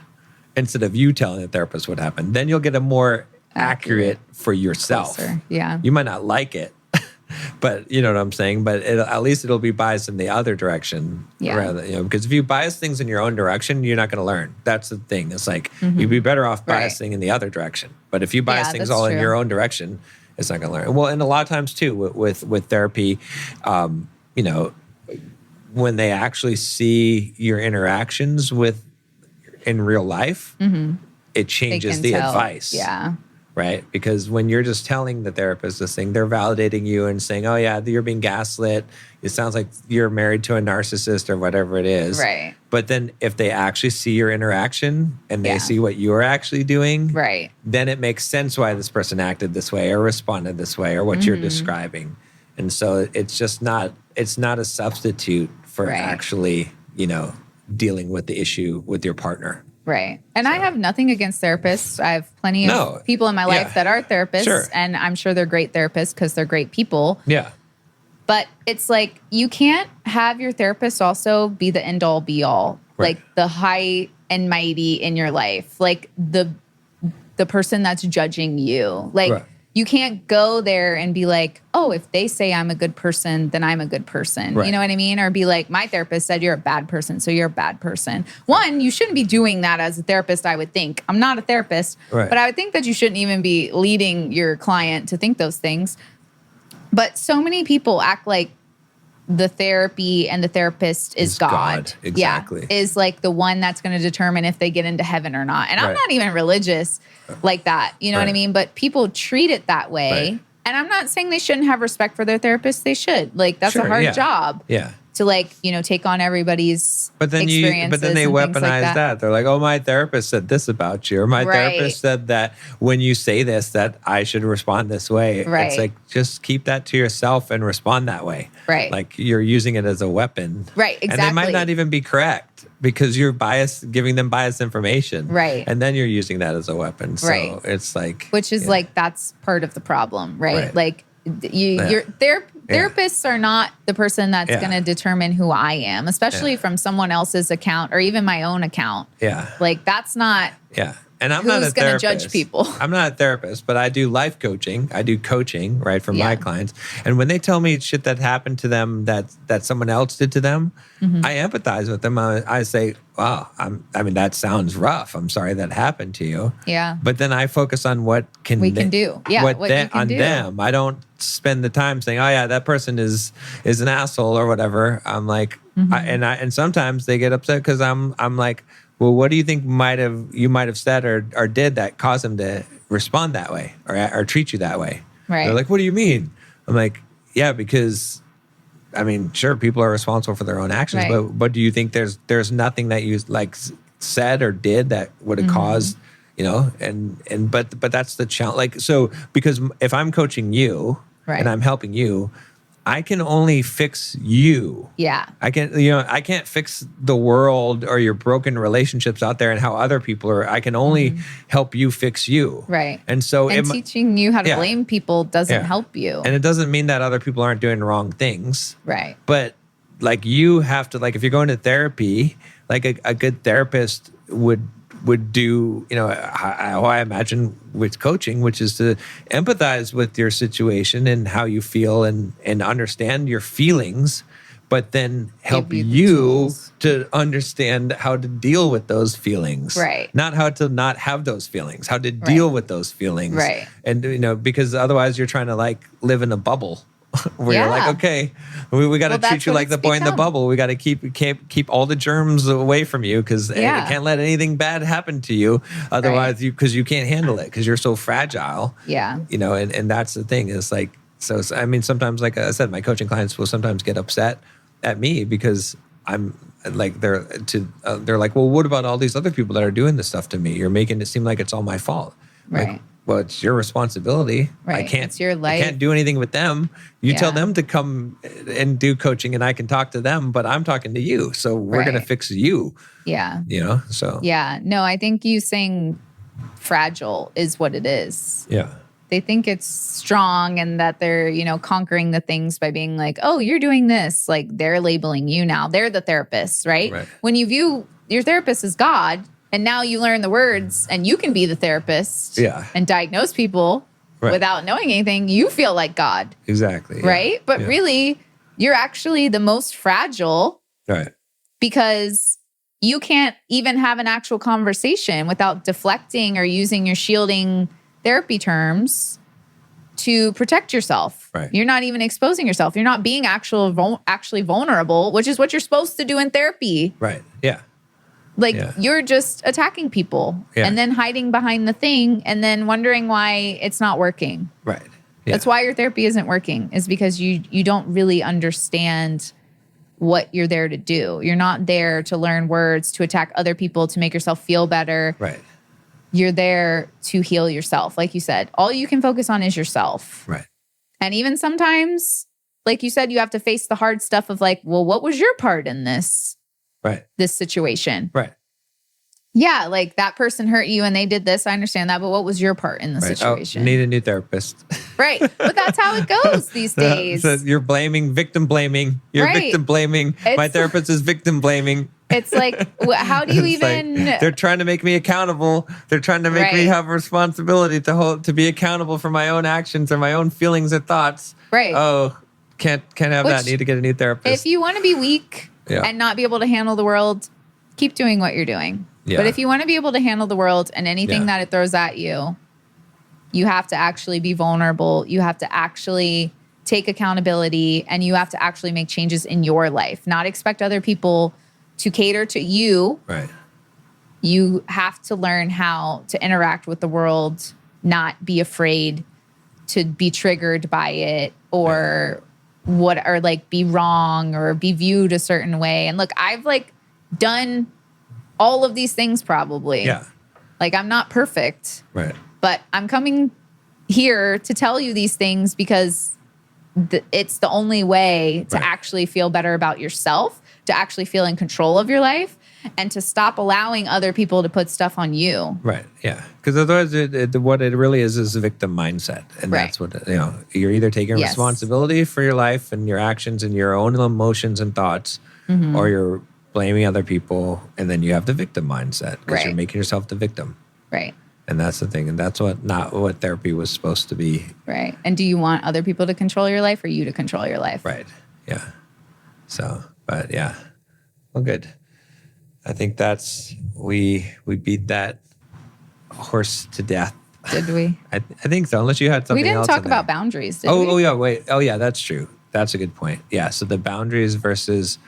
instead of you telling the therapist what happened. Then you'll get a more accurate for yourself. Closer. Yeah. You might not like it, but you know what I'm saying? But at least it'll be biased in the other direction. Yeah. Rather, because if you bias things in your own direction, you're not going to learn. That's the thing. It's like you'd be better off Right. biasing in the other direction. But if you bias Yeah, things that's all in true. your own direction, it's not going to learn. Well, and a lot of times too with therapy, when they actually see your interactions in real life, it They changes can the tell. advice. Yeah. Right? Because when you're just telling the therapist this thing, they're validating you and saying, oh, yeah, you're being gaslit. It sounds like you're married to a narcissist or whatever it is. Right. But then if they actually see your interaction and they Yeah. see what you're actually doing, Right. then it makes sense why this person acted this way or responded this way or what you're describing. And so it's just not a substitute for Right. actually, dealing with the issue with your partner. Right. And I have nothing against therapists. I have plenty of people in my life yeah. that are therapists. Sure. And I'm sure they're great therapists because they're great people. Yeah. But it's like you can't have your therapist also be the end all be all, Right. like the high and mighty in your life, like the person that's judging you. Like Right. you can't go there and be like, oh, if they say I'm a good person, then I'm a good person. Right. You know what I mean? Or be like, my therapist said you're a bad person, so you're a bad person. One, you shouldn't be doing that as a therapist, I would think. I'm not a therapist, Right. but I would think that you shouldn't even be leading your client to think those things. But so many people act like the therapy and the therapist is Is God. God, exactly. Yeah, is like the one that's going to determine if they get into heaven or not. And I'm Right. not even religious like that. You know what I Right. mean? But people treat it that way. Right. And I'm not saying they shouldn't have respect for their therapist. They should. Like, that's Sure, a hard yeah. job Yeah. to take on everybody's But then experiences they and things weaponize like that. They're like, "Oh, my therapist said this about you," or "My Right. therapist said that when you say this, that I should respond this way." Right. It's like just keep that to yourself and respond that way. Right. Like you're using it as a weapon. Right, And they might exactly. not even be correct because you're giving them biased information. Right. And then you're using that as a weapon. So Right. it's like, Which is like, that's part of the problem, right? Right. Like your therapists are not the person that's Yeah. going to determine who I am, especially Yeah. from someone else's account or even my own account. yeah. Like that's not, Yeah. And I'm not a Who's gonna therapist. judge people? I'm not a therapist, but I do life coaching. I do coaching, right, for Yeah. my clients. And when they tell me shit that happened to them that someone else did to them, Mm-hmm. I empathize with them. I say, wow, that sounds rough. I'm sorry that happened to you. yeah. But then I focus on what We can do. Yeah, what you can on do. them. I don't spend the time saying, "Oh yeah, that person is an asshole" or whatever. I'm like, Mm-hmm. and sometimes they get upset because I'm like, well, what do you think you might have said or did that caused them to respond that way or treat you that way? Right. They're like, what do you mean? I'm like, yeah, because sure, people are responsible for their own actions, Right. but do you think there's nothing that you said or did that would have caused, but that's the challenge. Like, so because if I'm coaching you Right. and I'm helping you, I can only fix you. Yeah. I can't fix the world or your broken relationships out there and how other people are. I can only help you fix you. Right. And so And teaching you how to Yeah. blame people doesn't Yeah. help you. and it doesn't mean that other people aren't doing wrong things. Right. But like you have to, like if you're going to therapy, like a good therapist would do, how I imagine with coaching, which is to empathize with your situation and how you feel and understand your feelings, but then help you the you tools. to understand how to deal with those feelings. Right. Not how to not have those feelings, how to deal with those feelings. Right. And, because otherwise you're trying to like live in a bubble. Where you're like, Yeah. okay, we got to Well, that's treat you what like the it's boy in the become. bubble. We got to keep all the germs away from you because Yeah. you can't let anything bad happen to you. Otherwise, because you can't handle it because you're so fragile. Yeah. And that's the thing is like, so sometimes, like I said, my coaching clients will sometimes get upset at me because I'm like they're like, well, what about all these other people that are doing this stuff to me? You're making it seem like it's all my fault. Right. Like, well, it's your responsibility. Right. I can't. It's your life. I can't do anything with them. You tell Yeah. them to come and do coaching, and I can talk to them. But I'm talking to you, so we're gonna Right. fix you. Yeah. You know. So Yeah. No, I think you saying fragile is what it is. yeah. They think it's strong and that they're, conquering the things by being like, oh, you're doing this. Like they're labeling you now. They're the therapist, right? Right. When you view your therapist as God and now you learn the words and you can be the therapist and diagnose people without knowing anything, you feel like God. Exactly. Yeah. Right? But really, you're actually the most fragile Right. because you can't even have an actual conversation without deflecting or using your shielding therapy terms to protect yourself. Right. You're not even exposing yourself. You're not being actually vulnerable, which is what you're supposed to do in therapy. Right. Yeah. Like you're just attacking people and then hiding behind the thing and then wondering why it's not working. Right. Yeah. That's why your therapy isn't working, is because you don't really understand what you're there to do. You're not there to learn words, to attack other people, to make yourself feel better. Right. You're there to heal yourself. Like you said, all you can focus on is yourself. Right. And even sometimes, like you said, you have to face the hard stuff of like, well, what was your part in this situation? Right. Yeah, like that person hurt you and they did this. I understand that. But what was your part in the situation? Oh, need a new therapist. Right. But that's how it goes these days. So you're victim blaming. You're victim blaming. My therapist is victim blaming. It's like, how do you even... Like, they're trying to make me accountable. They're trying to make me have responsibility to be accountable for my own actions or my own feelings and thoughts. Right. Oh, can't have that. Need to get a new therapist. If you want to be weak and not be able to handle the world, keep doing what you're doing. Yeah. But if you want to be able to handle the world and anything that it throws at you, you have to actually be vulnerable. You have to actually take accountability and you have to actually make changes in your life, not expect other people to cater to you. Right. You have to learn how to interact with the world, not be afraid to be triggered by it or be wrong or be viewed a certain way. And look, I've done all of these things probably. Yeah. Like I'm not perfect. Right. But I'm coming here to tell you these things because it's the only way to actually feel better about yourself, to actually feel in control of your life, and to stop allowing other people to put stuff on you. Right. Yeah. Because otherwise, what it really is a victim mindset, and that's what you're either taking responsibility for your life and your actions and your own emotions and thoughts, or you're blaming other people, and then you have the victim mindset because you're making yourself the victim. Right. And that's the thing. And that's not what therapy was supposed to be. Right. And do you want other people to control your life or you to control your life? Right. Yeah. So, but yeah. Well, good. I think we beat that horse to death. Did we? I think so, unless you had something else. We didn't talk about boundaries, did we? Oh, yeah. Wait. Oh, yeah. That's true. That's a good point. Yeah. So the boundaries versus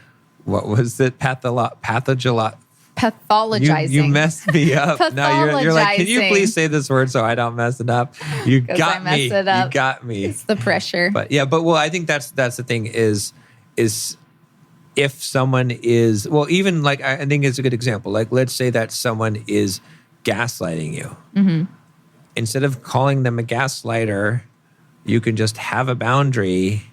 what was it? Pathologizing. You messed me up. Now you're like, can you please say this word so I don't mess it up? You got me. You got me. It's the pressure. But I think that's the thing is if someone is, even like, I think it's a good example. Like, let's say that someone is gaslighting you. Mm-hmm. Instead of calling them a gaslighter, you can just have a boundary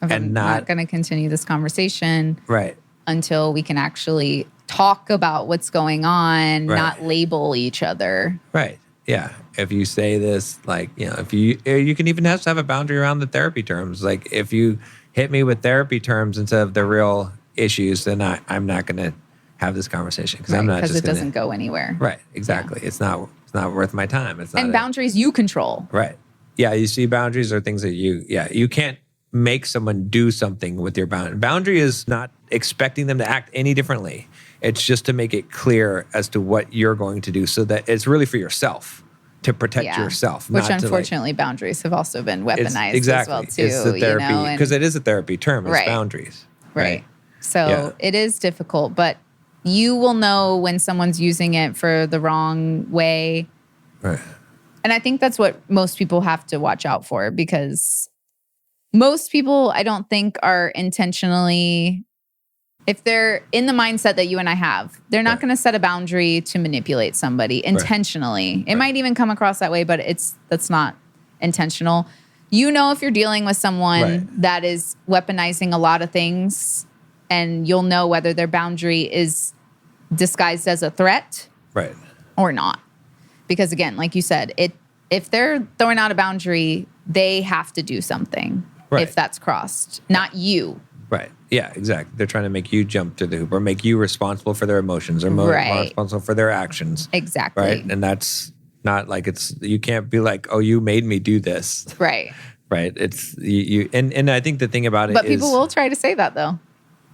I'm not going to continue this conversation. Right. Until we can actually talk about what's going on, not label each other. Right. Yeah. If you say this, if you can even have to have a boundary around the therapy terms. Like if you hit me with therapy terms instead of the real issues, then I'm not going to have this conversation because I'm not just because it doesn't go anywhere. Right. Exactly. Yeah. It's not worth my time. It's not. And boundaries you control. Right. Yeah. You see, boundaries are things that you can't make someone do something with your boundary. Boundary is not expecting them to act any differently. It's just to make it clear as to what you're going to do so that it's really for yourself, to protect yourself. Which unfortunately boundaries have also been weaponized as well too. It's the therapy, because it is a therapy term, it's boundaries. Right. So it is difficult, but you will know when someone's using it for the wrong way. Right. And I think that's what most people have to watch out for, because most people, I don't think, are intentionally If they're in the mindset that you and I have, they're not going to set a boundary to manipulate somebody intentionally. It might even come across that way, but that's not intentional. You know, if you're dealing with someone that is weaponizing a lot of things, and you'll know whether their boundary is disguised as a threat or not. Because again, like you said, if they're throwing out a boundary, they have to do something if that's crossed, not you. Right. Yeah, exactly. They're trying to make you jump to the hoop or make you responsible for their emotions or more responsible for their actions. Exactly. Right. And that's not like you can't be like, oh, you made me do this. Right. Right. It's you and I think the thing about it But people will try to say that though.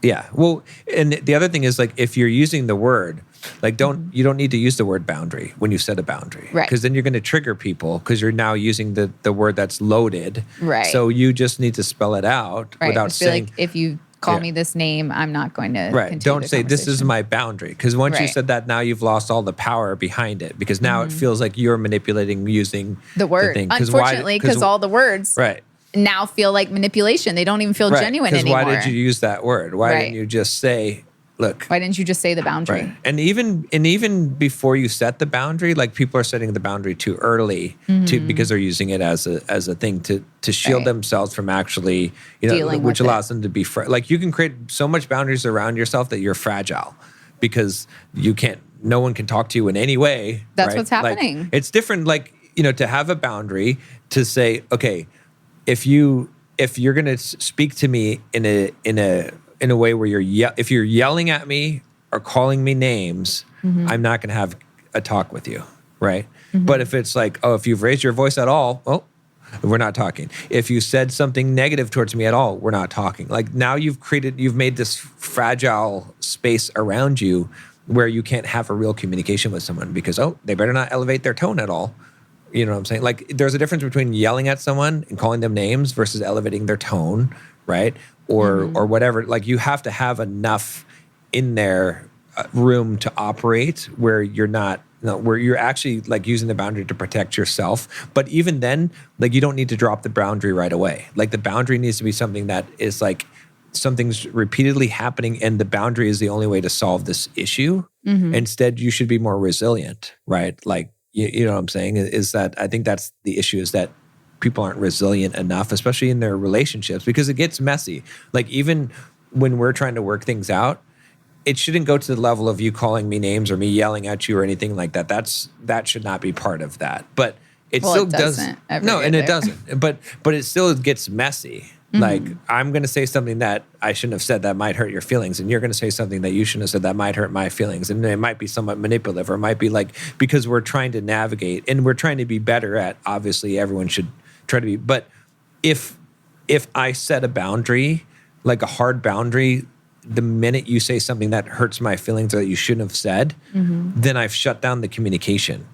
Yeah. Well, and the other thing is like if you're using the word, like you don't need to use the word boundary when you set a boundary. Right. Because then you're going to trigger people because you're now using the word that's loaded. Right. So you just need to spell it out without saying. Like if you call me this name, I'm not going to continue Don't say this is conversation. my boundary. Because once you said that, now you've lost all the power behind it. Because now it feels like you're manipulating using the word. Unfortunately, because all the words now feel like manipulation. They don't even feel genuine anymore. Why did you use that word? Why didn't you just say, look? Why didn't you just say the boundary? Right. And even before you set the boundary, like people are setting the boundary too early because they're using it as a thing to shield themselves from actually, which allows them to be like you can create so much boundaries around yourself that you're fragile because no one can talk to you in any way. That's what's happening. Like, it's different, like, to have a boundary to say, okay, if you're going to speak to me in a way where if you're yelling at me or calling me names, I'm not going to have a talk with you, right? But if it's like, oh, if you've raised your voice at all, well, we're not talking. If you said something negative towards me at all, we're not talking. Like now you've made this fragile space around you where you can't have a real communication with someone because, they better not elevate their tone at all. You know what I'm saying? Like there's a difference between yelling at someone and calling them names versus elevating their tone, right? Or whatever. Like you have to have enough in their room to operate where you're not, where you're actually like using the boundary to protect yourself. But even then, like you don't need to drop the boundary right away. Like the boundary needs to be something that is like something's repeatedly happening and the boundary is the only way to solve this issue. Instead, you should be more resilient, right? Like, you know what I'm saying? Is that I think that's the issue is that people aren't resilient enough, especially in their relationships, because it gets messy. Like even when we're trying to work things out, it shouldn't go to the level of you calling me names or me yelling at you or anything like that. That should not be part of that. But it still doesn't. No, and it doesn't. But it still gets messy. Like I'm going to say something that I shouldn't have said that might hurt your feelings, and you're going to say something that you shouldn't have said that might hurt my feelings, and it might be somewhat manipulative, or it might be like because we're trying to navigate and we're trying to be better at. Obviously, everyone should try to be. But if I set a boundary, like a hard boundary, the minute you say something that hurts my feelings or that you shouldn't have said, then I've shut down the communication.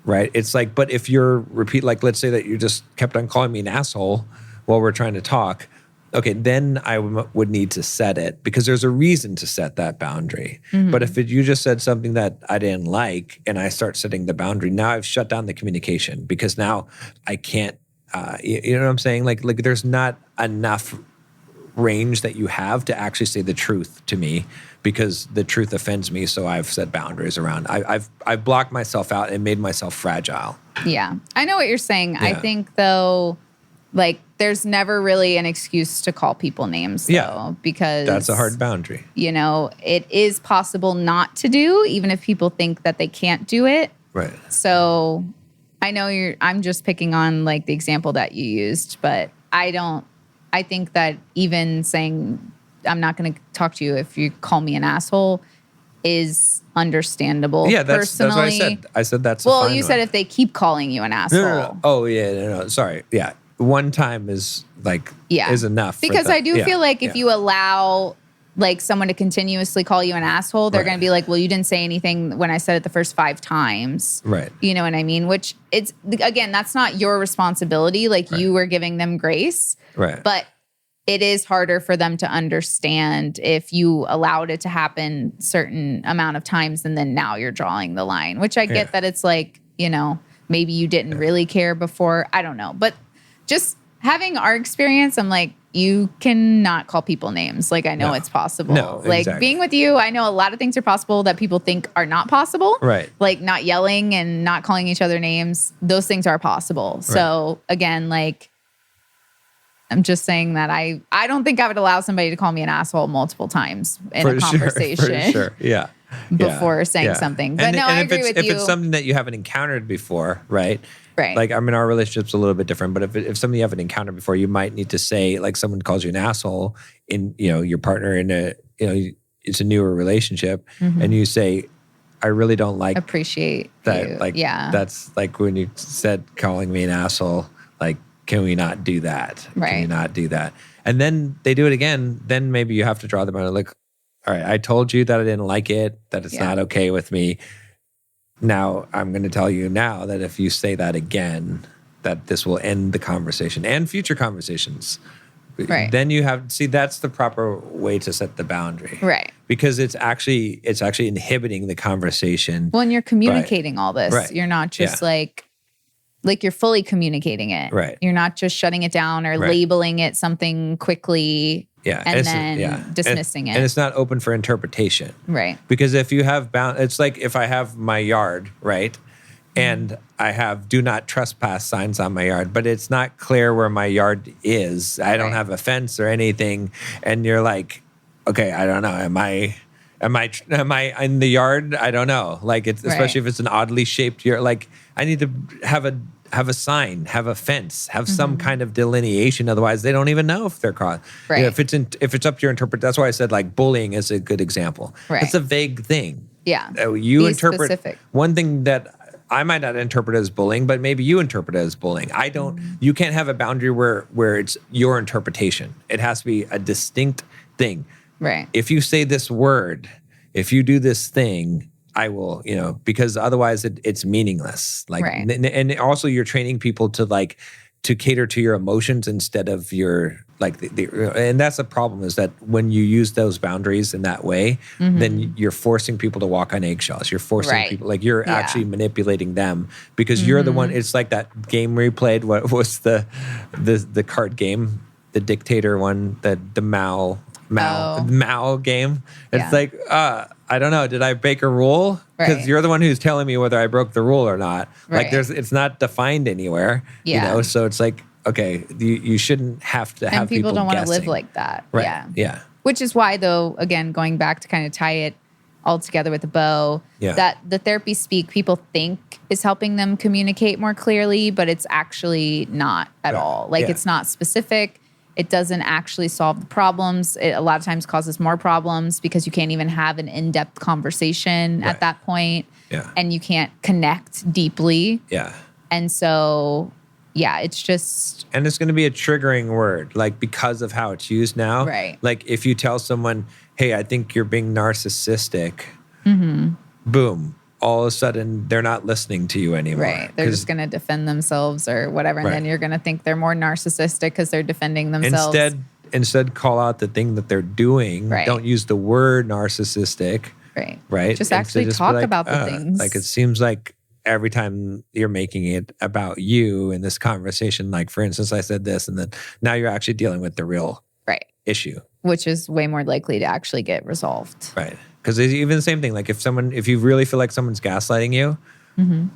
Right? It's like, but if you're like, let's say that you just kept on calling me an asshole while we're trying to talk, okay, then I would need to set it because there's a reason to set that boundary. But if you just said something that I didn't like and I start setting the boundary, now I've shut down the communication because now I can't, you know what I'm saying? Like there's not enough range that you have to actually say the truth to me because the truth offends me. So I've set boundaries around. I've blocked myself out and made myself fragile. Yeah, I know what you're saying. Yeah. I think though, like there's never really an excuse to call people names though, because that's a hard boundary. It is possible not to do, even if people think that they can't do it. Right. So I know I'm just picking on like the example that you used, but I think that even saying I'm not going to talk to you if you call me an asshole is understandable. Yeah, that's what I said. I said that's well, you said if they keep calling you an asshole. No. Oh, yeah, no. Sorry. Yeah. One time is like is enough. Because I do feel like if you allow like someone to continuously call you an asshole, they're going to be like, well, you didn't say anything when I said it the first 5 times. Right. You know what I mean? Which it's, again, that's not your responsibility. Like you were giving them grace. Right. But it is harder for them to understand if you allowed it to happen certain amount of times and then now you're drawing the line, which I get that it's like, maybe you didn't really care before. I don't know. But just having our experience, I'm like, you cannot call people names. Like, I know it's possible. No, like exactly. being with you, I know a lot of things are possible that people think are not possible. Right. Like not yelling and not calling each other names. Those things are possible. So again, like, I'm just saying that I don't think I would allow somebody to call me an asshole multiple times in a conversation. For sure. Yeah. Before saying something. But no, I agree with you. If it's something that you haven't encountered before, right? Right. Like, I mean, our relationship's a little bit different, but if something you haven't encountered before, you might need to say, like, someone calls you an asshole in, your partner in a, it's a newer relationship, and you say, I really don't like appreciate that. you. Like, yeah. that's like when you said calling me an asshole, like, can we not do that? Right. Can we not do that? And then they do it again. Then maybe you have to draw them out. Like, all right, I told you that I didn't like it, that it's not okay with me. Now I'm going to tell you now that if you say that again, that this will end the conversation and future conversations. Right. Then you have, that's the proper way to set the boundary. Right. Because it's actually inhibiting the conversation. Well, and you're communicating all this. Right. You're not just like you're fully communicating it. Right. You're not just shutting it down or labeling it something quickly and then dismissing it. And it's not open for interpretation. Right. Because if you have it's like if I have my yard, right? And I have do not trespass signs on my yard, but it's not clear where my yard is. I don't have a fence or anything. And you're like, okay, I don't know. Am I in the yard? I don't know. Like, it's especially if it's an oddly shaped yard. Like, I need to have a sign, have a fence, have some kind of delineation. Otherwise, they don't even know if they're caught. Right. If it's up to your interpret. That's why I said, like, bullying is a good example. Right. It's a vague thing. Yeah. You Be interpret specific. one thing that I might not interpret as bullying, but maybe you interpret it as bullying. I don't. You can't have a boundary where it's your interpretation. It has to be a distinct thing. Right. If you say this word, if you do this thing, I will, because otherwise it's meaningless. Like, and also you're training people to cater to your emotions instead of your, like, and that's the problem, is that when you use those boundaries in that way, then you're forcing people to walk on eggshells. You're forcing people, like, you're actually manipulating them because you're the one. It's like that game we played. What was the card game, the dictator one, the Mao game. It's like, I don't know. Did I break a rule? Because you're the one who's telling me whether I broke the rule or not. Like, it's not defined anywhere. So it's like, okay, you shouldn't have to have people don't want to guessing. live like that. Right. Yeah. Yeah. Which is why, though, again, going back to kind of tie it all together with a bow, that the therapy speak people think is helping them communicate more clearly, but it's actually not at all. Like, it's not specific. It doesn't actually solve the problems. It a lot of times causes more problems because you can't even have an in-depth conversation at that point. Yeah. And you can't connect deeply. Yeah. And so, it's just... And it's going to be a triggering word, like, because of how it's used now. Right. Like, if you tell someone, hey, I think you're being narcissistic, boom. All of a sudden, they're not listening to you anymore. Right. They're just going to defend themselves or whatever. And then you're going to think they're more narcissistic because they're defending themselves. Instead, call out the thing that they're doing. Right. Don't use the word narcissistic. Right. Right. Just actually talk about the things. Like, it seems like every time you're making it about you in this conversation, like, for instance, I said this, and then now you're actually dealing with the real issue. Which is way more likely to actually get resolved. Right. Because even the same thing, like, if you really feel like someone's gaslighting you,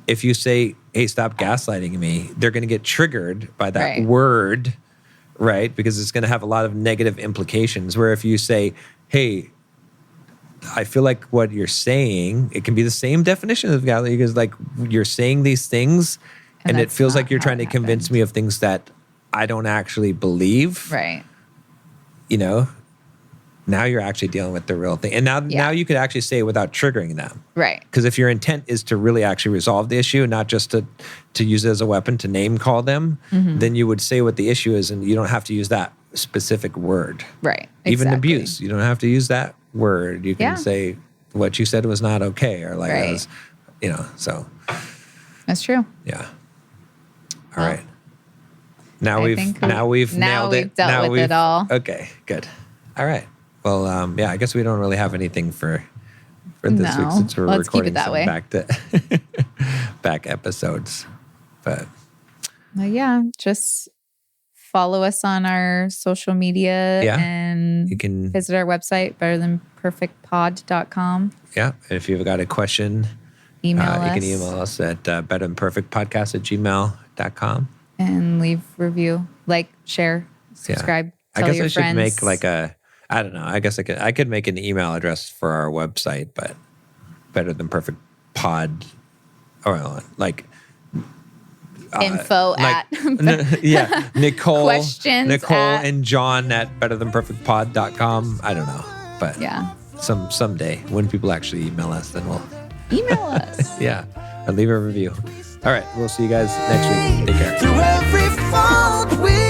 if you say, hey, stop gaslighting me, they're going to get triggered by that word, right? Because it's going to have a lot of negative implications. Where if you say, hey, I feel like what you're saying, it can be the same definition of gaslighting, because, like, you're saying these things and it feels like you're trying to convince me of things that I don't actually believe. Right. Now you're actually dealing with the real thing. And now you could actually say it without triggering them. Right. Because if your intent is to really actually resolve the issue, not just to use it as a weapon to name call them, then you would say what the issue is, and you don't have to use that specific word. Right. Even abuse. You don't have to use that word. You can say what you said was not okay, or like, it was, so. That's true. Yeah. All right. Now we've nailed it. Dealt with it all. Okay, good. All right. Well, I guess we don't really have anything for this week, since we're recording some back episodes. But just follow us on our social media and You can, visit our website, betterthanperfectpod.com. yeah. And if you've got a question, Email us. You can email us at betterthanperfectpodcast@gmail.com. And leave review, like, share, subscribe. I Tell guess your I should friends. make like I don't know. I guess I could make an email address for our website, but Better Than Perfect Pod, or like info like, at Nicole, questions at- and John at betterthanperfectpod.com. I don't know, but someday when people actually email us, then we'll email us. and leave a review. All right, we'll see you guys next week. Take care. Through every fault we